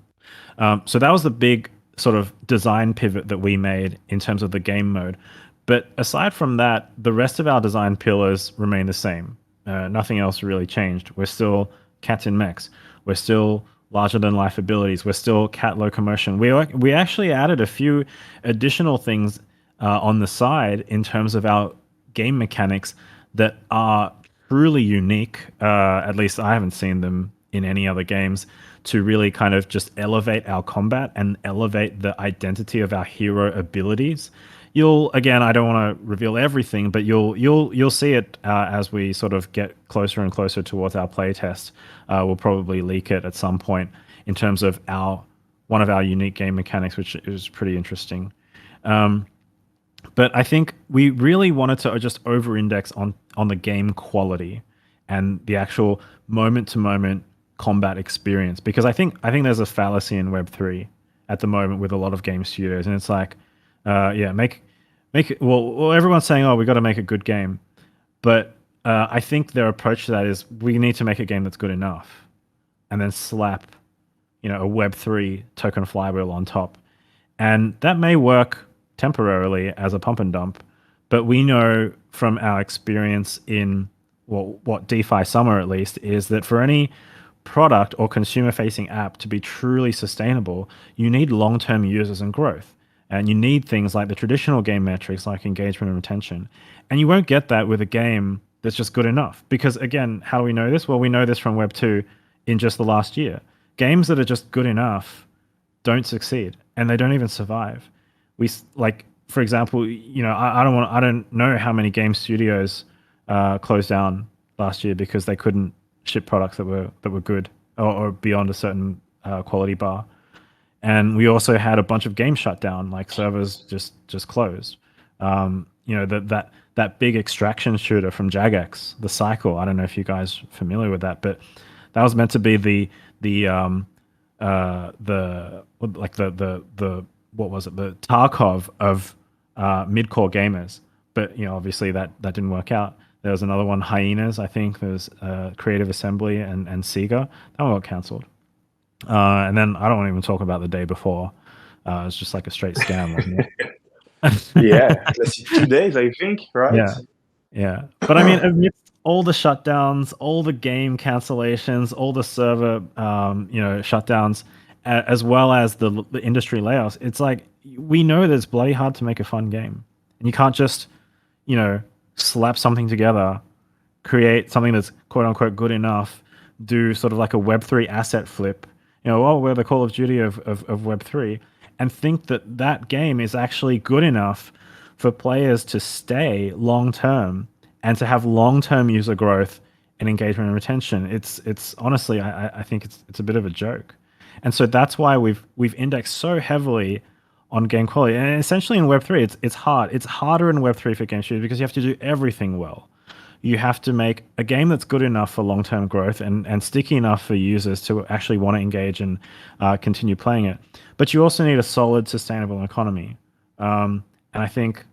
S1: So that was the big sort of design pivot that we made in terms of the game mode. But aside from that, the rest of our design pillars remain the same. Nothing else really changed. We're still cats in mechs. We're still larger than life abilities. We're still cat locomotion. We actually added a few additional things on the side in terms of our game mechanics that are truly unique. At least I haven't seen them in any other games, to really kind of just elevate our combat and elevate the identity of our hero abilities. You'll, again, I don't want to reveal everything, but you'll see it as we sort of get closer and closer towards our playtest. We'll probably leak it at some point in terms of one of our unique game mechanics, which is pretty interesting. But I think we really wanted to just over-index on the game quality and the actual moment-to-moment combat experience, because I think there's a fallacy in Web3 at the moment with a lot of game studios, and it's like, make it. Well, everyone's saying, oh, we got to make a good game, but I think their approach to that is we need to make a game that's good enough, and then slap, a Web3 token flywheel on top, and that may work temporarily as a pump and dump, but we know from our experience in what DeFi Summer at least is that for any product or consumer facing app to be truly sustainable, you need long-term users and growth. And you need things like the traditional game metrics like engagement and retention. And you won't get that with a game that's just good enough. Because again, how do we know this? Well, we know this from Web 2 in just the last year. Games that are just good enough don't succeed, and they don't even survive. For example, I don't know how many game studios closed down last year because they couldn't ship products that were good or beyond a certain quality bar. And we also had a bunch of games shut down, like servers just closed. That big extraction shooter from Jagex, the Cycle. I don't know if you guys are familiar with that, but that was meant to be the Tarkov of mid-core gamers. But obviously that didn't work out. There was another one, Hyenas, I think. There's Creative Assembly and Sega. That one got cancelled. And then I don't want to even talk about the day before. It's just like a straight scam, wasn't it?
S2: Yeah, 2 days, I think, right?
S1: Yeah. But I mean, amidst all the shutdowns, all the game cancellations, all the server, shutdowns, as well as the industry layoffs, it's like we know that it's bloody hard to make a fun game, and you can't just, slap something together, create something that's quote unquote good enough, do sort of like a Web3 asset flip, we're the Call of Duty of Web3, and think that game is actually good enough for players to stay long term and to have long term user growth and engagement and retention. It's honestly, I think it's a bit of a joke, and so that's why we've indexed so heavily on game quality. And essentially in Web3, it's hard. It's harder in Web3 for game studios because you have to do everything well. You have to make a game that's good enough for long-term growth and sticky enough for users to actually want to engage and continue playing it. But you also need a solid, sustainable economy. And I think,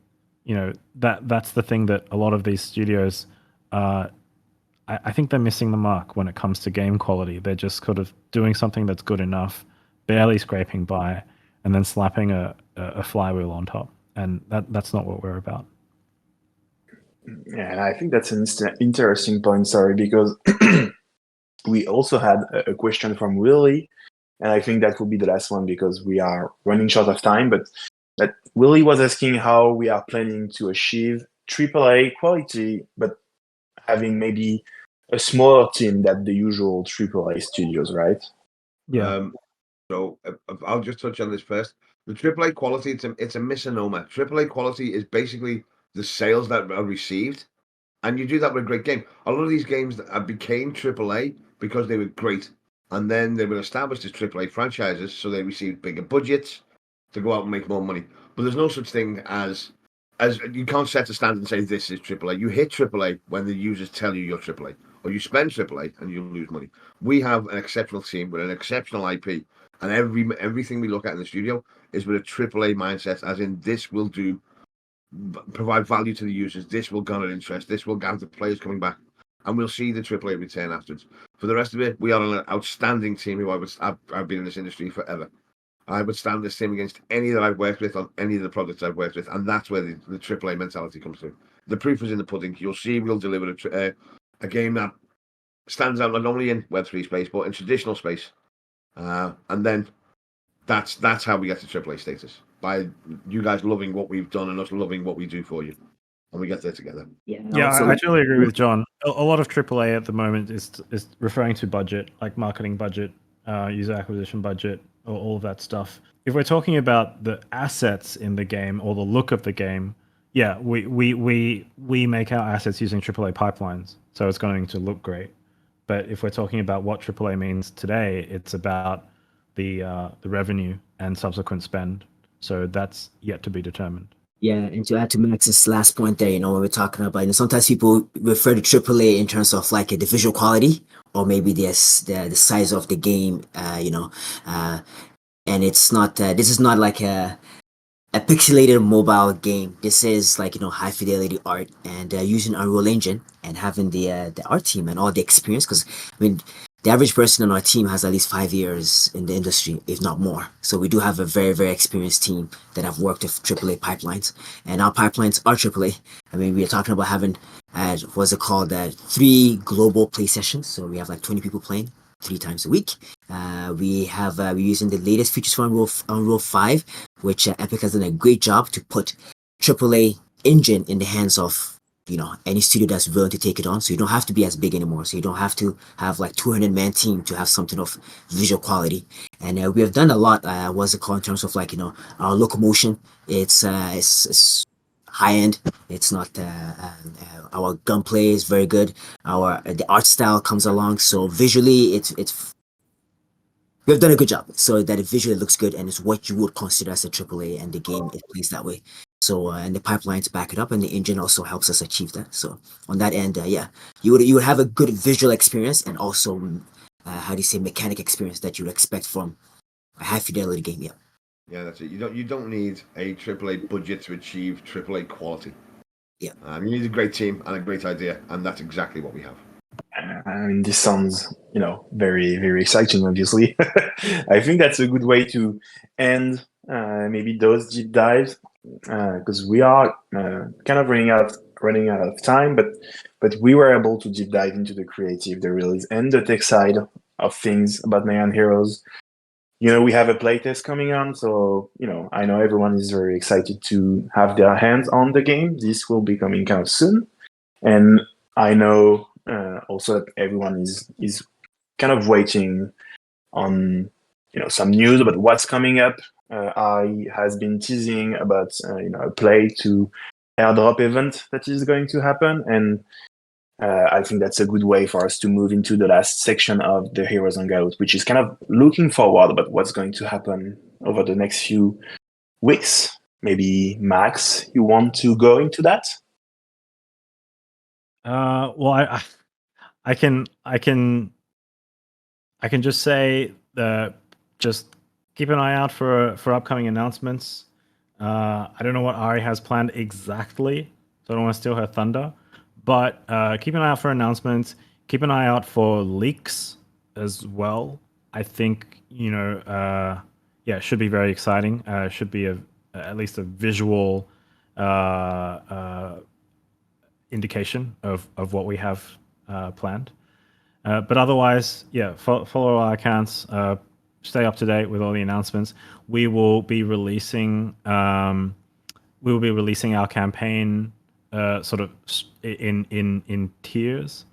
S1: that's the thing that a lot of these studios, I think they're missing the mark when it comes to game quality. They're just sort of doing something that's good enough, barely scraping by, and then slapping a flywheel on top. And that's not what we're about.
S2: Yeah, and I think that's an interesting point, sorry, because we also had a question from Willie, and I think that will be the last one because we are running short of time, but that Willie was asking how we are planning to achieve AAA quality, but having maybe a smaller team than the usual AAA studios, right?
S1: Yeah.
S3: So I'll just touch on this first. The AAA quality, it's a misnomer. AAA quality is basically the sales that are received, and you do that with a great game. A lot of these games that became AAA because they were great, and then they were established as AAA franchises, so they received bigger budgets to go out and make more money. But there's no such thing as you can't set a standard and say this is AAA. You hit AAA when the users tell you you're AAA, or you spend AAA and you lose money. We have an exceptional team with an exceptional IP, and everything we look at in the studio is with a AAA mindset, as in this will provide value to the users, this will garner interest, this will get the players coming back, and we'll see the AAA return afterwards. For the rest of it, we are an outstanding team who I've been in this industry forever. I would stand this team against any that I've worked with on any of the projects I've worked with, and that's where the AAA mentality comes through. The proof is in the pudding. You'll see we'll deliver a game that stands out not only in Web3 space, but in traditional space. And then that's how we get to AAA status, by you guys loving what we've done and us loving what we do for you. and we get there together.
S4: Yeah,
S1: Yeah,
S4: also,
S1: I totally agree with John. A lot of AAA at the moment is referring to budget, like marketing budget, user acquisition budget, or all of that stuff. If we're talking about the assets in the game or the look of the game, yeah, we make our assets using AAA pipelines, so it's going to look great. But if we're talking about what AAA means today, it's about the revenue and subsequent spend. So that's yet to be determined.
S4: Yeah, and to add to Max's last point there, when we're talking about, sometimes people refer to AAA in terms of like the visual quality or maybe the size of the game, and it's not. This is not like a pixelated mobile game. This is like high fidelity art and using Unreal Engine and having the art team and all the experience. Because I mean, the average person on our team has at least 5 years in the industry, if not more. So we do have a very very experienced team that have worked with AAA pipelines, and our pipelines are AAA. I mean, we are talking about having what's it called, 3 global play sessions. So we have like 20 people playing 3 times a week. We're using the latest features for Unreal 5, which Epic has done a great job to put AAA engine in the hands of any studio that's willing to take it on. So you don't have to be as big anymore. So you don't have to have like 200-man team to have something of visual quality. And we have done a lot. What's it called in terms of like our locomotion? It's high end. It's not our gunplay is very good. The art style comes along. So visually, it's we've done a good job so that it visually looks good and it's what you would consider as a AAA, and the game is placed that way. So and the pipelines back it up, and the engine also helps us achieve that. So on that end, yeah, you would have a good visual experience and also how do you say, mechanic experience that you would expect from a high fidelity game. Yeah.
S3: Yeah, that's it. You don't need a AAA budget to achieve AAA quality.
S4: Yeah.
S3: You need a great team and a great idea, and that's exactly what we have.
S2: I mean, this sounds, very, very exciting, obviously. I think that's a good way to end maybe those deep dives, because we are kind of running out of time, but we were able to deep dive into the creative, the release, and the tech side of things about Nyan Heroes. We have a playtest coming on, so, I know everyone is very excited to have their hands on the game. This will be coming kind of soon. And I know also that everyone is kind of waiting on some news about what's coming up. I has been teasing about a play to Airdrop event that is going to happen, and I think that's a good way for us to move into the last section of the Heroes Hangout, which is kind of looking forward about what's going to happen over the next few weeks. Maybe Max, you want to go into that?
S1: Well, I can just say that just keep an eye out for upcoming announcements. I don't know what Ari has planned exactly, so I don't want to steal her thunder. But keep an eye out for announcements. Keep an eye out for leaks as well. I think it should be very exciting. Should be at least a visual indication of what we have planned. But otherwise, follow our accounts. Stay up to date with all the announcements. We will be releasing our campaign sort of in tiers.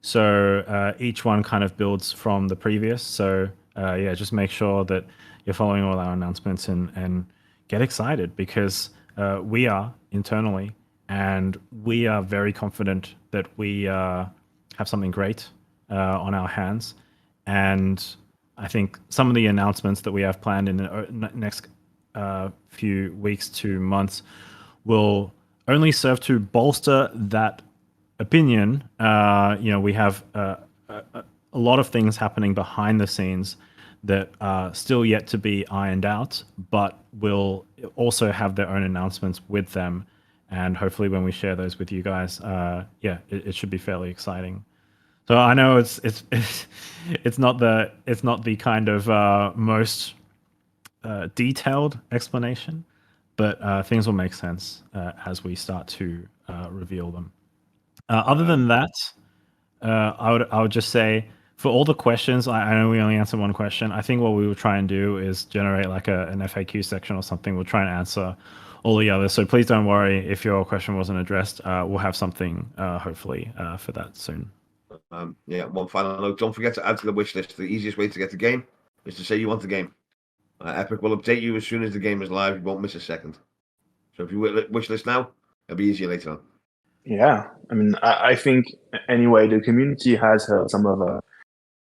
S1: So each one kind of builds from the previous. So just make sure that you're following all our announcements and get excited, because we are internally, and we are very confident that we have something great on our hands. And I think some of the announcements that we have planned in the next few weeks to months will only serve to bolster that opinion. We have a lot of things happening behind the scenes that are still yet to be ironed out, but will also have their own announcements with them. And hopefully when we share those with you guys, it should be fairly exciting. So I know it's not the kind of most detailed explanation, but things will make sense as we start to reveal them. Other than that, I would just say, for all the questions, I know we only answered one question. I think what we will try and do is generate like an FAQ section or something. We'll try and answer all the others. So please don't worry if your question wasn't addressed. We'll have something hopefully for that soon.
S3: One final note: don't forget to add to the wish list. The easiest way to get the game is to say you want the game. Epic will update you as soon as the game is live. You won't miss a second. So if you wish list now, it'll be easier later on.
S2: Yeah, I mean, I think anyway the community has heard some of the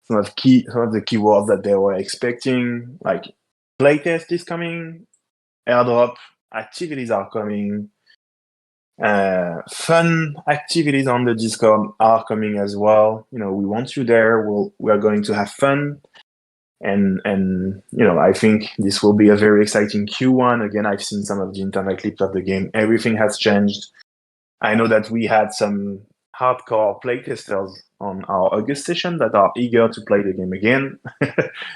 S2: keywords that they were expecting, like playtest is coming, airdrop activities are coming, fun activities on the Discord are coming as well. We want you there. We are going to have fun, and I think this will be a very exciting Q1. Again, I've seen some of the internet clips of the game. Everything has changed. I know that we had some hardcore playtesters on our August session that are eager to play the game again.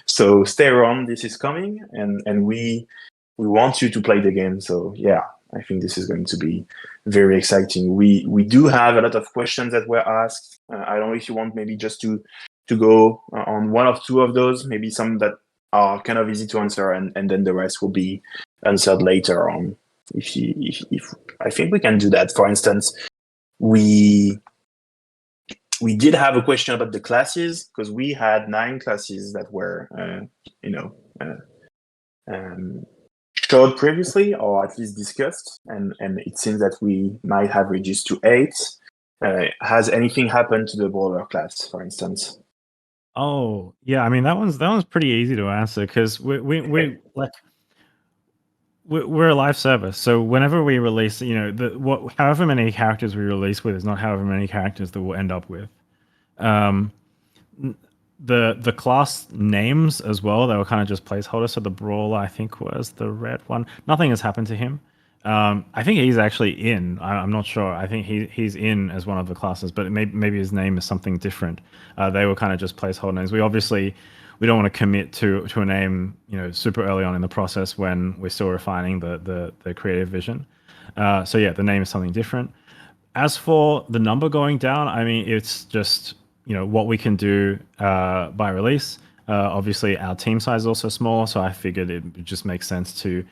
S2: So stay around. This is coming, and we want you to play the game. So yeah, I think this is going to be very exciting. We do have a lot of questions that were asked. I don't know if you want maybe just to go on one or two of those, maybe some that are kind of easy to answer, and then the rest will be answered later on. If I think we can do that. For instance, we did have a question about the classes, because we had 9 classes that were showed previously, or at least discussed, and it seems that we might have reduced to 8. Has anything happened to the brawler class, for instance?
S1: Oh yeah, I mean that one's pretty easy to answer, because we're a live service. So whenever we release, however many characters we release with is not however many characters that we'll end up with. The class names as well, they were kind of just placeholders. So the brawler, I think, was the red one. Nothing has happened to him. I think he's actually in. I'm not sure. I think he's in as one of the classes, but maybe his name is something different. They were kind of just placeholder names. We don't want to commit to a name, super early on in the process when we're still refining the creative vision. So yeah, the name is something different. As for the number going down, I mean, it's just what we can do by release. Obviously, our team size is also small, so I figured it just makes sense to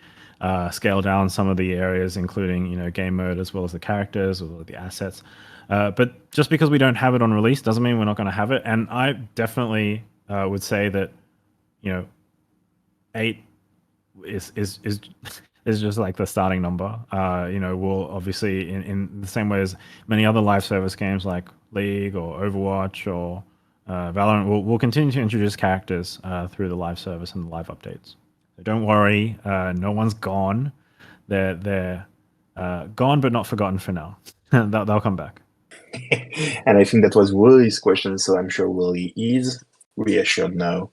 S1: scale down some of the areas, including game mode as well as the characters or the assets. But just because we don't have it on release doesn't mean we're not going to have it. And I definitely would say that 8 is just like the starting number. We'll obviously in the same way as many other live service games like League or Overwatch or Valorant, we'll continue to introduce characters through the live service and the live updates. So don't worry, no one's gone. They're gone but not forgotten for now. They'll come back.
S2: And I think that was Willie's question, so I'm sure Willie is reassured now.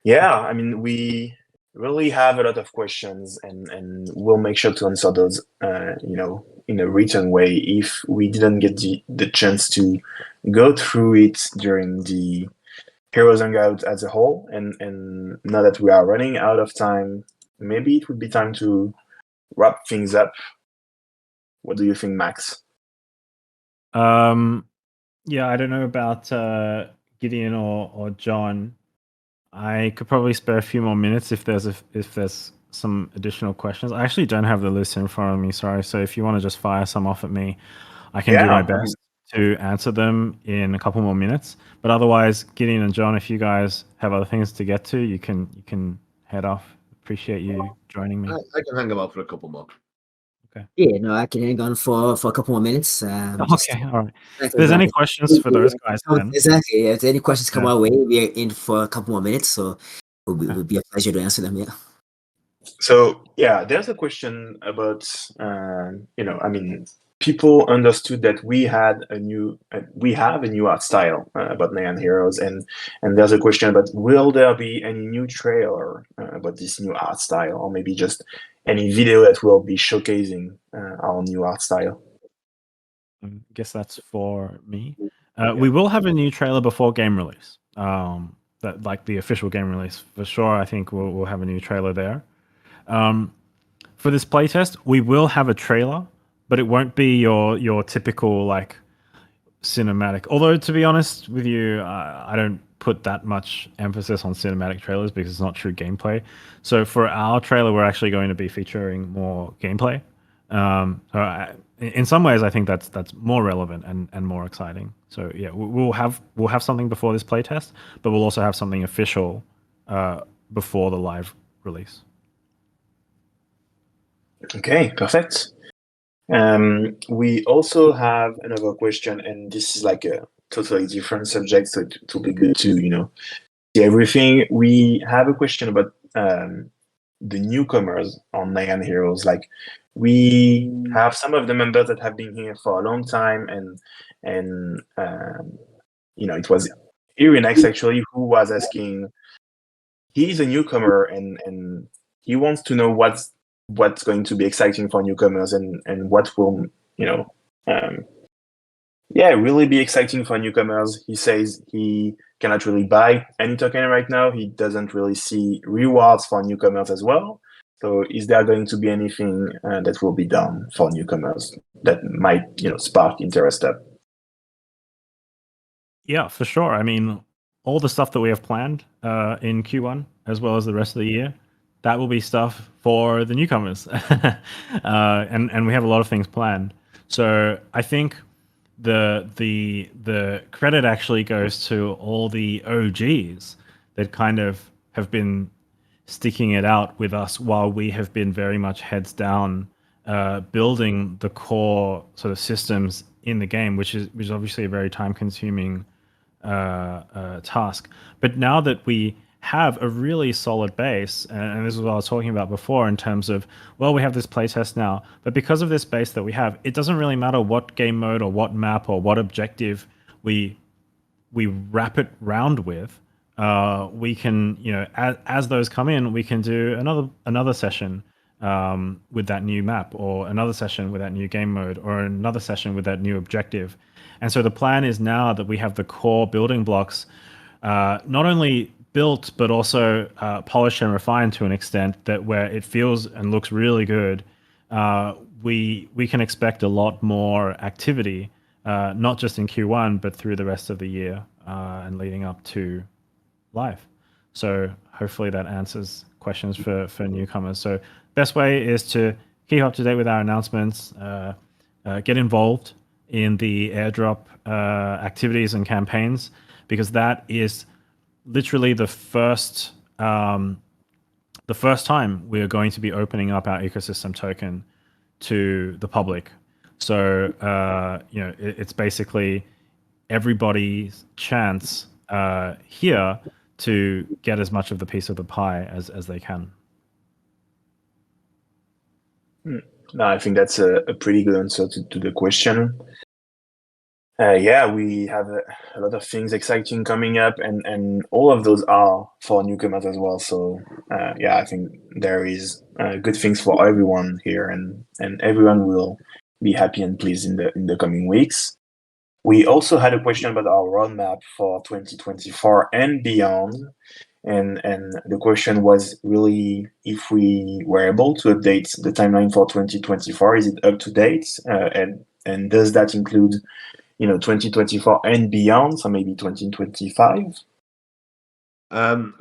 S2: Yeah, I mean, we really have a lot of questions, and we'll make sure to answer those, in a written way if we didn't get the chance to go through it during the Heroes Hangout as a whole. And now that we are running out of time, maybe it would be time to wrap things up. What do you think, Max?
S1: Yeah, I don't know about Gideon or John. I could probably spare a few more minutes if there's some additional questions. I actually don't have the list in front of me, sorry. So if you want to just fire some off at me, I can do my best to answer them in a couple more minutes. But otherwise, Gideon and John, if you guys have other things to get to, you can head off. Appreciate you joining me.
S3: I can hang about for a couple more.
S1: Okay.
S4: Yeah, no, I can hang on for a couple more minutes.
S1: Okay, all right. If there's any questions for those guys, then
S4: exactly. If any questions come our way, we are in for a couple more minutes, so it would be a pleasure to answer them. Yeah.
S2: So yeah, there's a question about people understood that we have a new art style about Nyan Heroes, and there's a question about will there be any new trailer about this new art style, or maybe just any video that will be showcasing our new art style.
S1: I guess that's for me. We will have a new trailer before game release. That like the official game release for sure. I think we'll have a new trailer there. For this playtest, we will have a trailer, but it won't be your typical like cinematic. Although to be honest with you, I don't put that much emphasis on cinematic trailers because it's not true gameplay. So for our trailer, we're actually going to be featuring more gameplay. In some ways, I think that's more relevant and more exciting. So yeah, we'll have something before this playtest, but we'll also have something official before the live release.
S2: Okay, perfect. We also have another question, and this is like a totally different subject, so it will be good to see everything. We have a question about the newcomers on Nyan Heroes. Like, we have some of the members that have been here for a long time, and it was Irinex actually who was asking. He's a newcomer, and he wants to know what's going to be exciting for newcomers, and what will really be exciting for newcomers. He says he cannot really buy any token right now. He doesn't really see rewards for newcomers as well. So is there going to be anything that will be done for newcomers that might spark interest up?
S1: Yeah, for sure. I mean, all the stuff that we have planned in Q1, as well as the rest of the year, that will be stuff for the newcomers. And we have a lot of things planned. So I think the credit actually goes to all the OGs that kind of have been sticking it out with us while we have been very much heads down building the core sort of systems in the game, which is obviously a very time consuming task. But now that we have a really solid base, and this is what I was talking about before in terms of, well, we have this playtest now, but because of this base that we have, it doesn't really matter what game mode or what map or what objective we wrap it round with. We can, as those come in, we can do another session with that new map, or another session with that new game mode, or another session with that new objective. And so the plan is now that we have the core building blocks not only built, but also polished and refined to an extent that where it feels and looks really good, we can expect a lot more activity, not just in Q1, but through the rest of the year and leading up to live. So hopefully that answers questions for newcomers. So best way is to keep up to date with our announcements, get involved in the airdrop activities and campaigns, because that is literally the first time we are going to be opening up our ecosystem token to the public. So it's basically everybody's chance here to get as much of the piece of the pie as they can.
S2: No, I think that's a pretty good answer to the question. We have a lot of things exciting coming up, and all of those are for newcomers as well. So I think there is good things for everyone here, and everyone will be happy and pleased in the coming weeks. We also had a question about our roadmap for 2024 and beyond. And the question was really if we were able to update the timeline for 2024. Is it up to date? And does that include 2024 and beyond, so maybe 2025?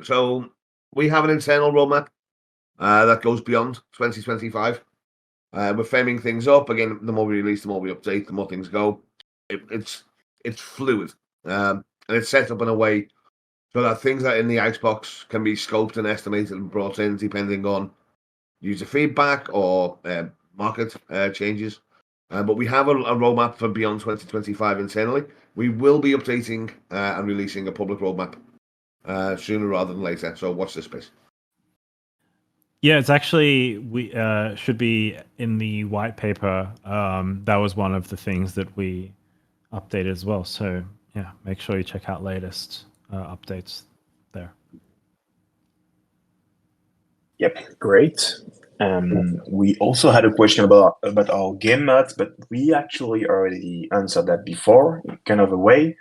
S3: So we have an internal roadmap that goes beyond 2025. We're framing things up. Again, the more we release, the more we update, the more things go. It's fluid. And it's set up in a way so that things that are in the icebox can be scoped and estimated and brought in depending on user feedback or market changes. But we have a roadmap for beyond 2025 internally. We will be updating and releasing a public roadmap sooner rather than later. So watch this space.
S1: Yeah, it's actually, we should be in the white paper. That was one of the things that we updated as well. So yeah, make sure you check out latest updates there.
S2: Yep, great. We also had a question about our game mods, but we actually already answered that before, in kind of a way,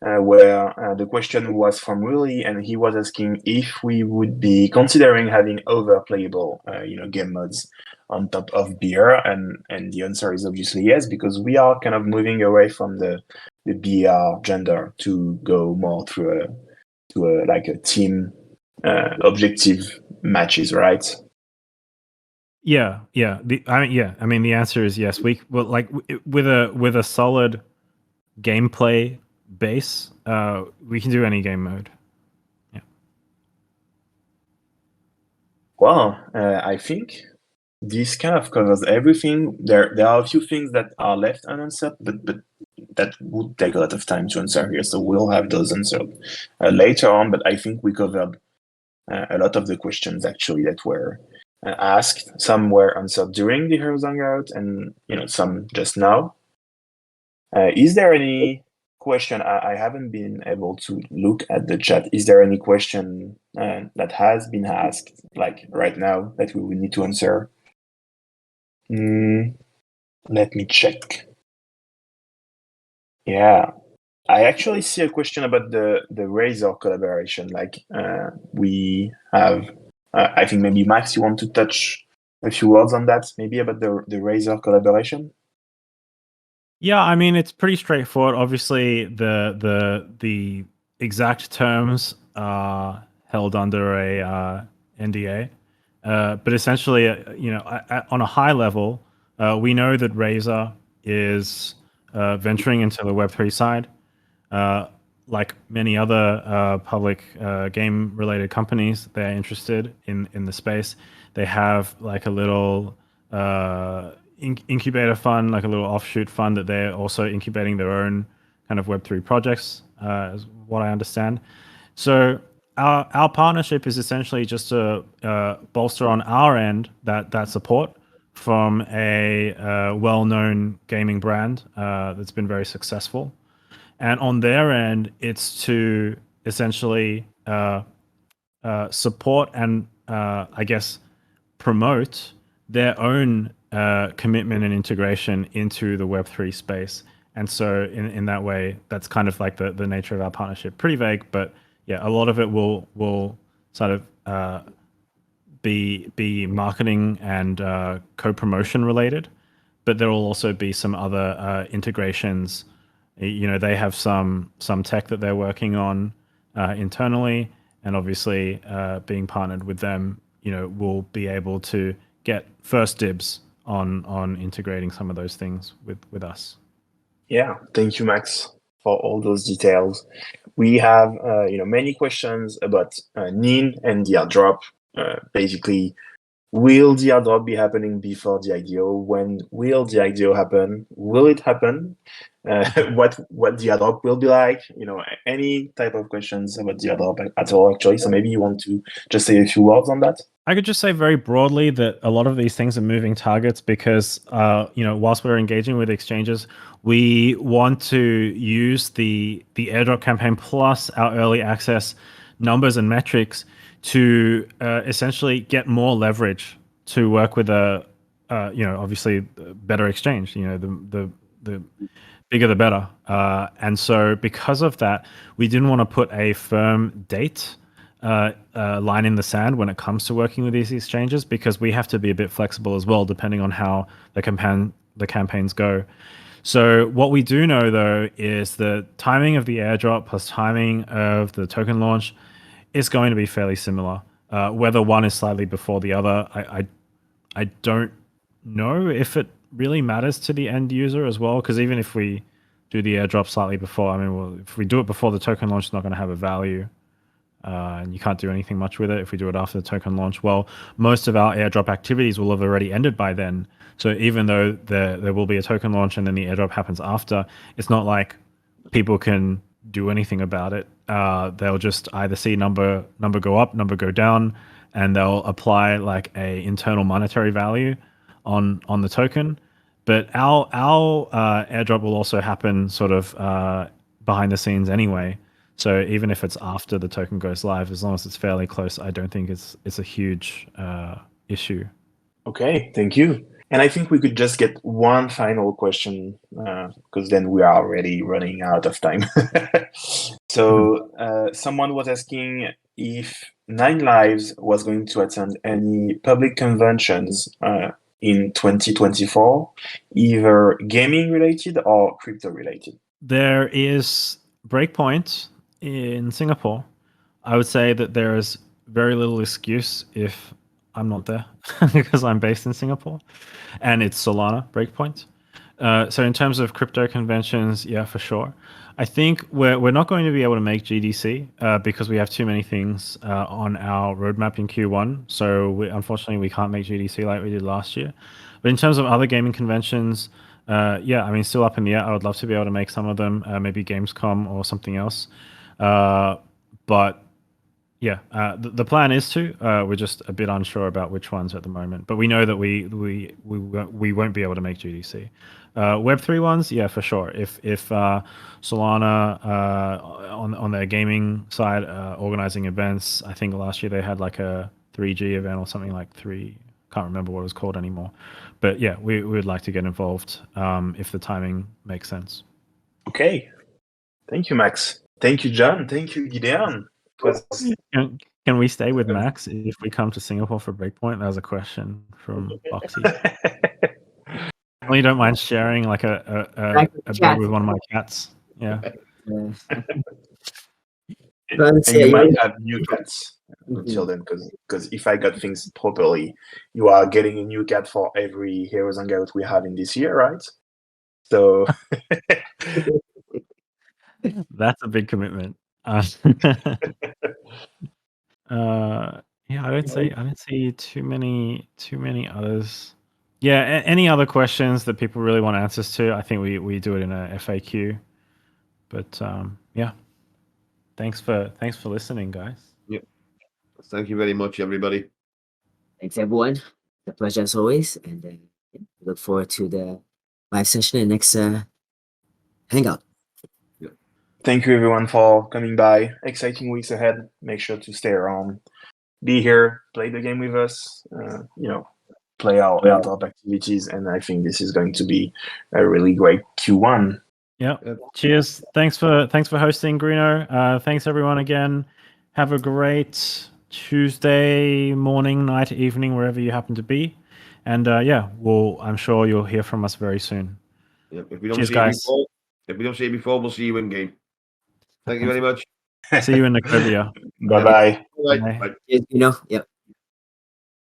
S2: where the question was from Willie, and he was asking if we would be considering having other playable, game mods on top of beer, and the answer is obviously yes, because we are kind of moving away from the BR gender to go more through like a team objective matches, right?
S1: Yeah. I mean, the answer is yes. With a solid gameplay base, we can do any game mode. Yeah.
S2: Well, I think this kind of covers everything. There are a few things that are left unanswered, but that would take a lot of time to answer here. So we'll have those answered later on. But I think we covered a lot of the questions actually that were asked. Some were answered during the Heroes Hangout, and some just now. Is there any question? I haven't been able to look at the chat. Is there any question that has been asked, like right now, that we will need to answer? Let me check. Yeah, I actually see a question about the Razer collaboration. Like we have, I think maybe Max, you want to touch a few words on that, maybe about the Razer collaboration?
S1: Yeah, I mean, it's pretty straightforward. Obviously, the exact terms are held under a NDA, but essentially, on a high level, we know that Razer is venturing into the Web3 side. Like many other public game-related companies, they're interested in the space. They have like a little incubator fund, like a little offshoot fund that they're also incubating their own kind of Web3 projects, is what I understand. So our partnership is essentially just to bolster on our end that support from a well-known gaming brand that's been very successful. And on their end, it's to essentially support and I guess promote their own commitment and integration into the Web3 space. And so in that way, that's kind of like the nature of our partnership. Pretty vague, but yeah, a lot of it will sort of be marketing and co-promotion related, but there will also be some other integrations. They have some tech that they're working on internally, and obviously being partnered with them, we'll be able to get first dibs on integrating some of those things with us.
S2: Yeah, thank you, Max, for all those details. We have many questions about Nyan and the airdrop. Basically, will the airdrop be happening before the IDO? When will the IDO happen? Will it happen? What the airdrop will be like? Any type of questions about the airdrop at all, actually. So maybe you want to just say a few words on that.
S1: I could just say very broadly that a lot of these things are moving targets because, whilst we're engaging with exchanges, we want to use the airdrop campaign plus our early access numbers and metrics to essentially get more leverage to work with obviously better exchange. The bigger the better. And so because of that, we didn't want to put a firm date line in the sand when it comes to working with these exchanges, because we have to be a bit flexible as well, depending on how the campaigns go. So what we do know, though, is the timing of the airdrop plus timing of the token launch is going to be fairly similar. Whether one is slightly before the other, I don't know if it really matters to the end user as well, because even if we do the airdrop slightly before, if we do it before the token launch, it's not going to have a value. And you can't do anything much with it. If we do it after the token launch, well, most of our airdrop activities will have already ended by then. So even though there will be a token launch and then the airdrop happens after, it's not like people can do anything about it. They'll just either see number go up, number go down, and they'll apply like a internal monetary value on the token. But our airdrop will also happen sort of behind the scenes anyway. So even if it's after the token goes live, as long as it's fairly close, I don't think it's a huge issue.
S2: Okay, thank you. And I think we could just get one final question, because then we are already running out of time. So someone was asking if Nine Lives was going to attend any public conventions in 2024, either gaming related or crypto related.
S1: There is Breakpoint in Singapore, I would say that there is very little excuse if I'm not there because I'm based in Singapore and it's Solana Breakpoint. So in terms of crypto conventions, yeah, for sure. I think we're not going to be able to make GDC because we have too many things on our roadmap in Q1. So unfortunately, we can't make GDC like we did last year. But in terms of other gaming conventions, yeah, I mean, still up in the air. I would love to be able to make some of them, maybe Gamescom or something else. But yeah, the plan is to. We're just a bit unsure about which ones at the moment, but we know that we won't be able to make GDC. Web3 ones, yeah, for sure. If Solana on their gaming side organizing events, I think last year they had like a 3G event or something like three. Can't remember what it was called anymore, but yeah, we would like to get involved if the timing makes sense.
S2: Okay. Thank you, Max. Thank you, John. Thank you, Gideon.
S1: Can we stay with Max if we come to Singapore for Breakpoint? That was a question from Boxy. Well, you don't mind sharing like a bed with one of my cats? Yeah.
S2: And you might have new cats until then, because if I got things properly, you are getting a new cat for every Heroes Hangout we have in this year, right? So
S1: that's a big commitment. Yeah, I don't see too many others. Yeah, any other questions that people really want answers to? I think we do it in a FAQ. But yeah, thanks for listening, guys.
S3: Yep. Thank you very much, everybody.
S4: Thanks, everyone. A pleasure as always, and look forward to the live session and next Hangout.
S2: Thank you, everyone, for coming by. Exciting weeks ahead. Make sure to stay around, be here, play the game with us. Play our Airdrop activities, and I think this is going to be a really great Q1.
S1: Yeah. Cheers. Thanks for hosting, Bruno. Thanks everyone again. Have a great Tuesday morning, night, evening, wherever you happen to be. And yeah, I'm sure you'll hear from us very soon.
S3: Yep. If we don't
S1: Cheers,
S3: see
S1: guys.
S3: you before, we'll see you in game. Thank you very much.
S1: See you in Nicobia.
S2: Bye-bye.
S3: Bye.
S4: Yep.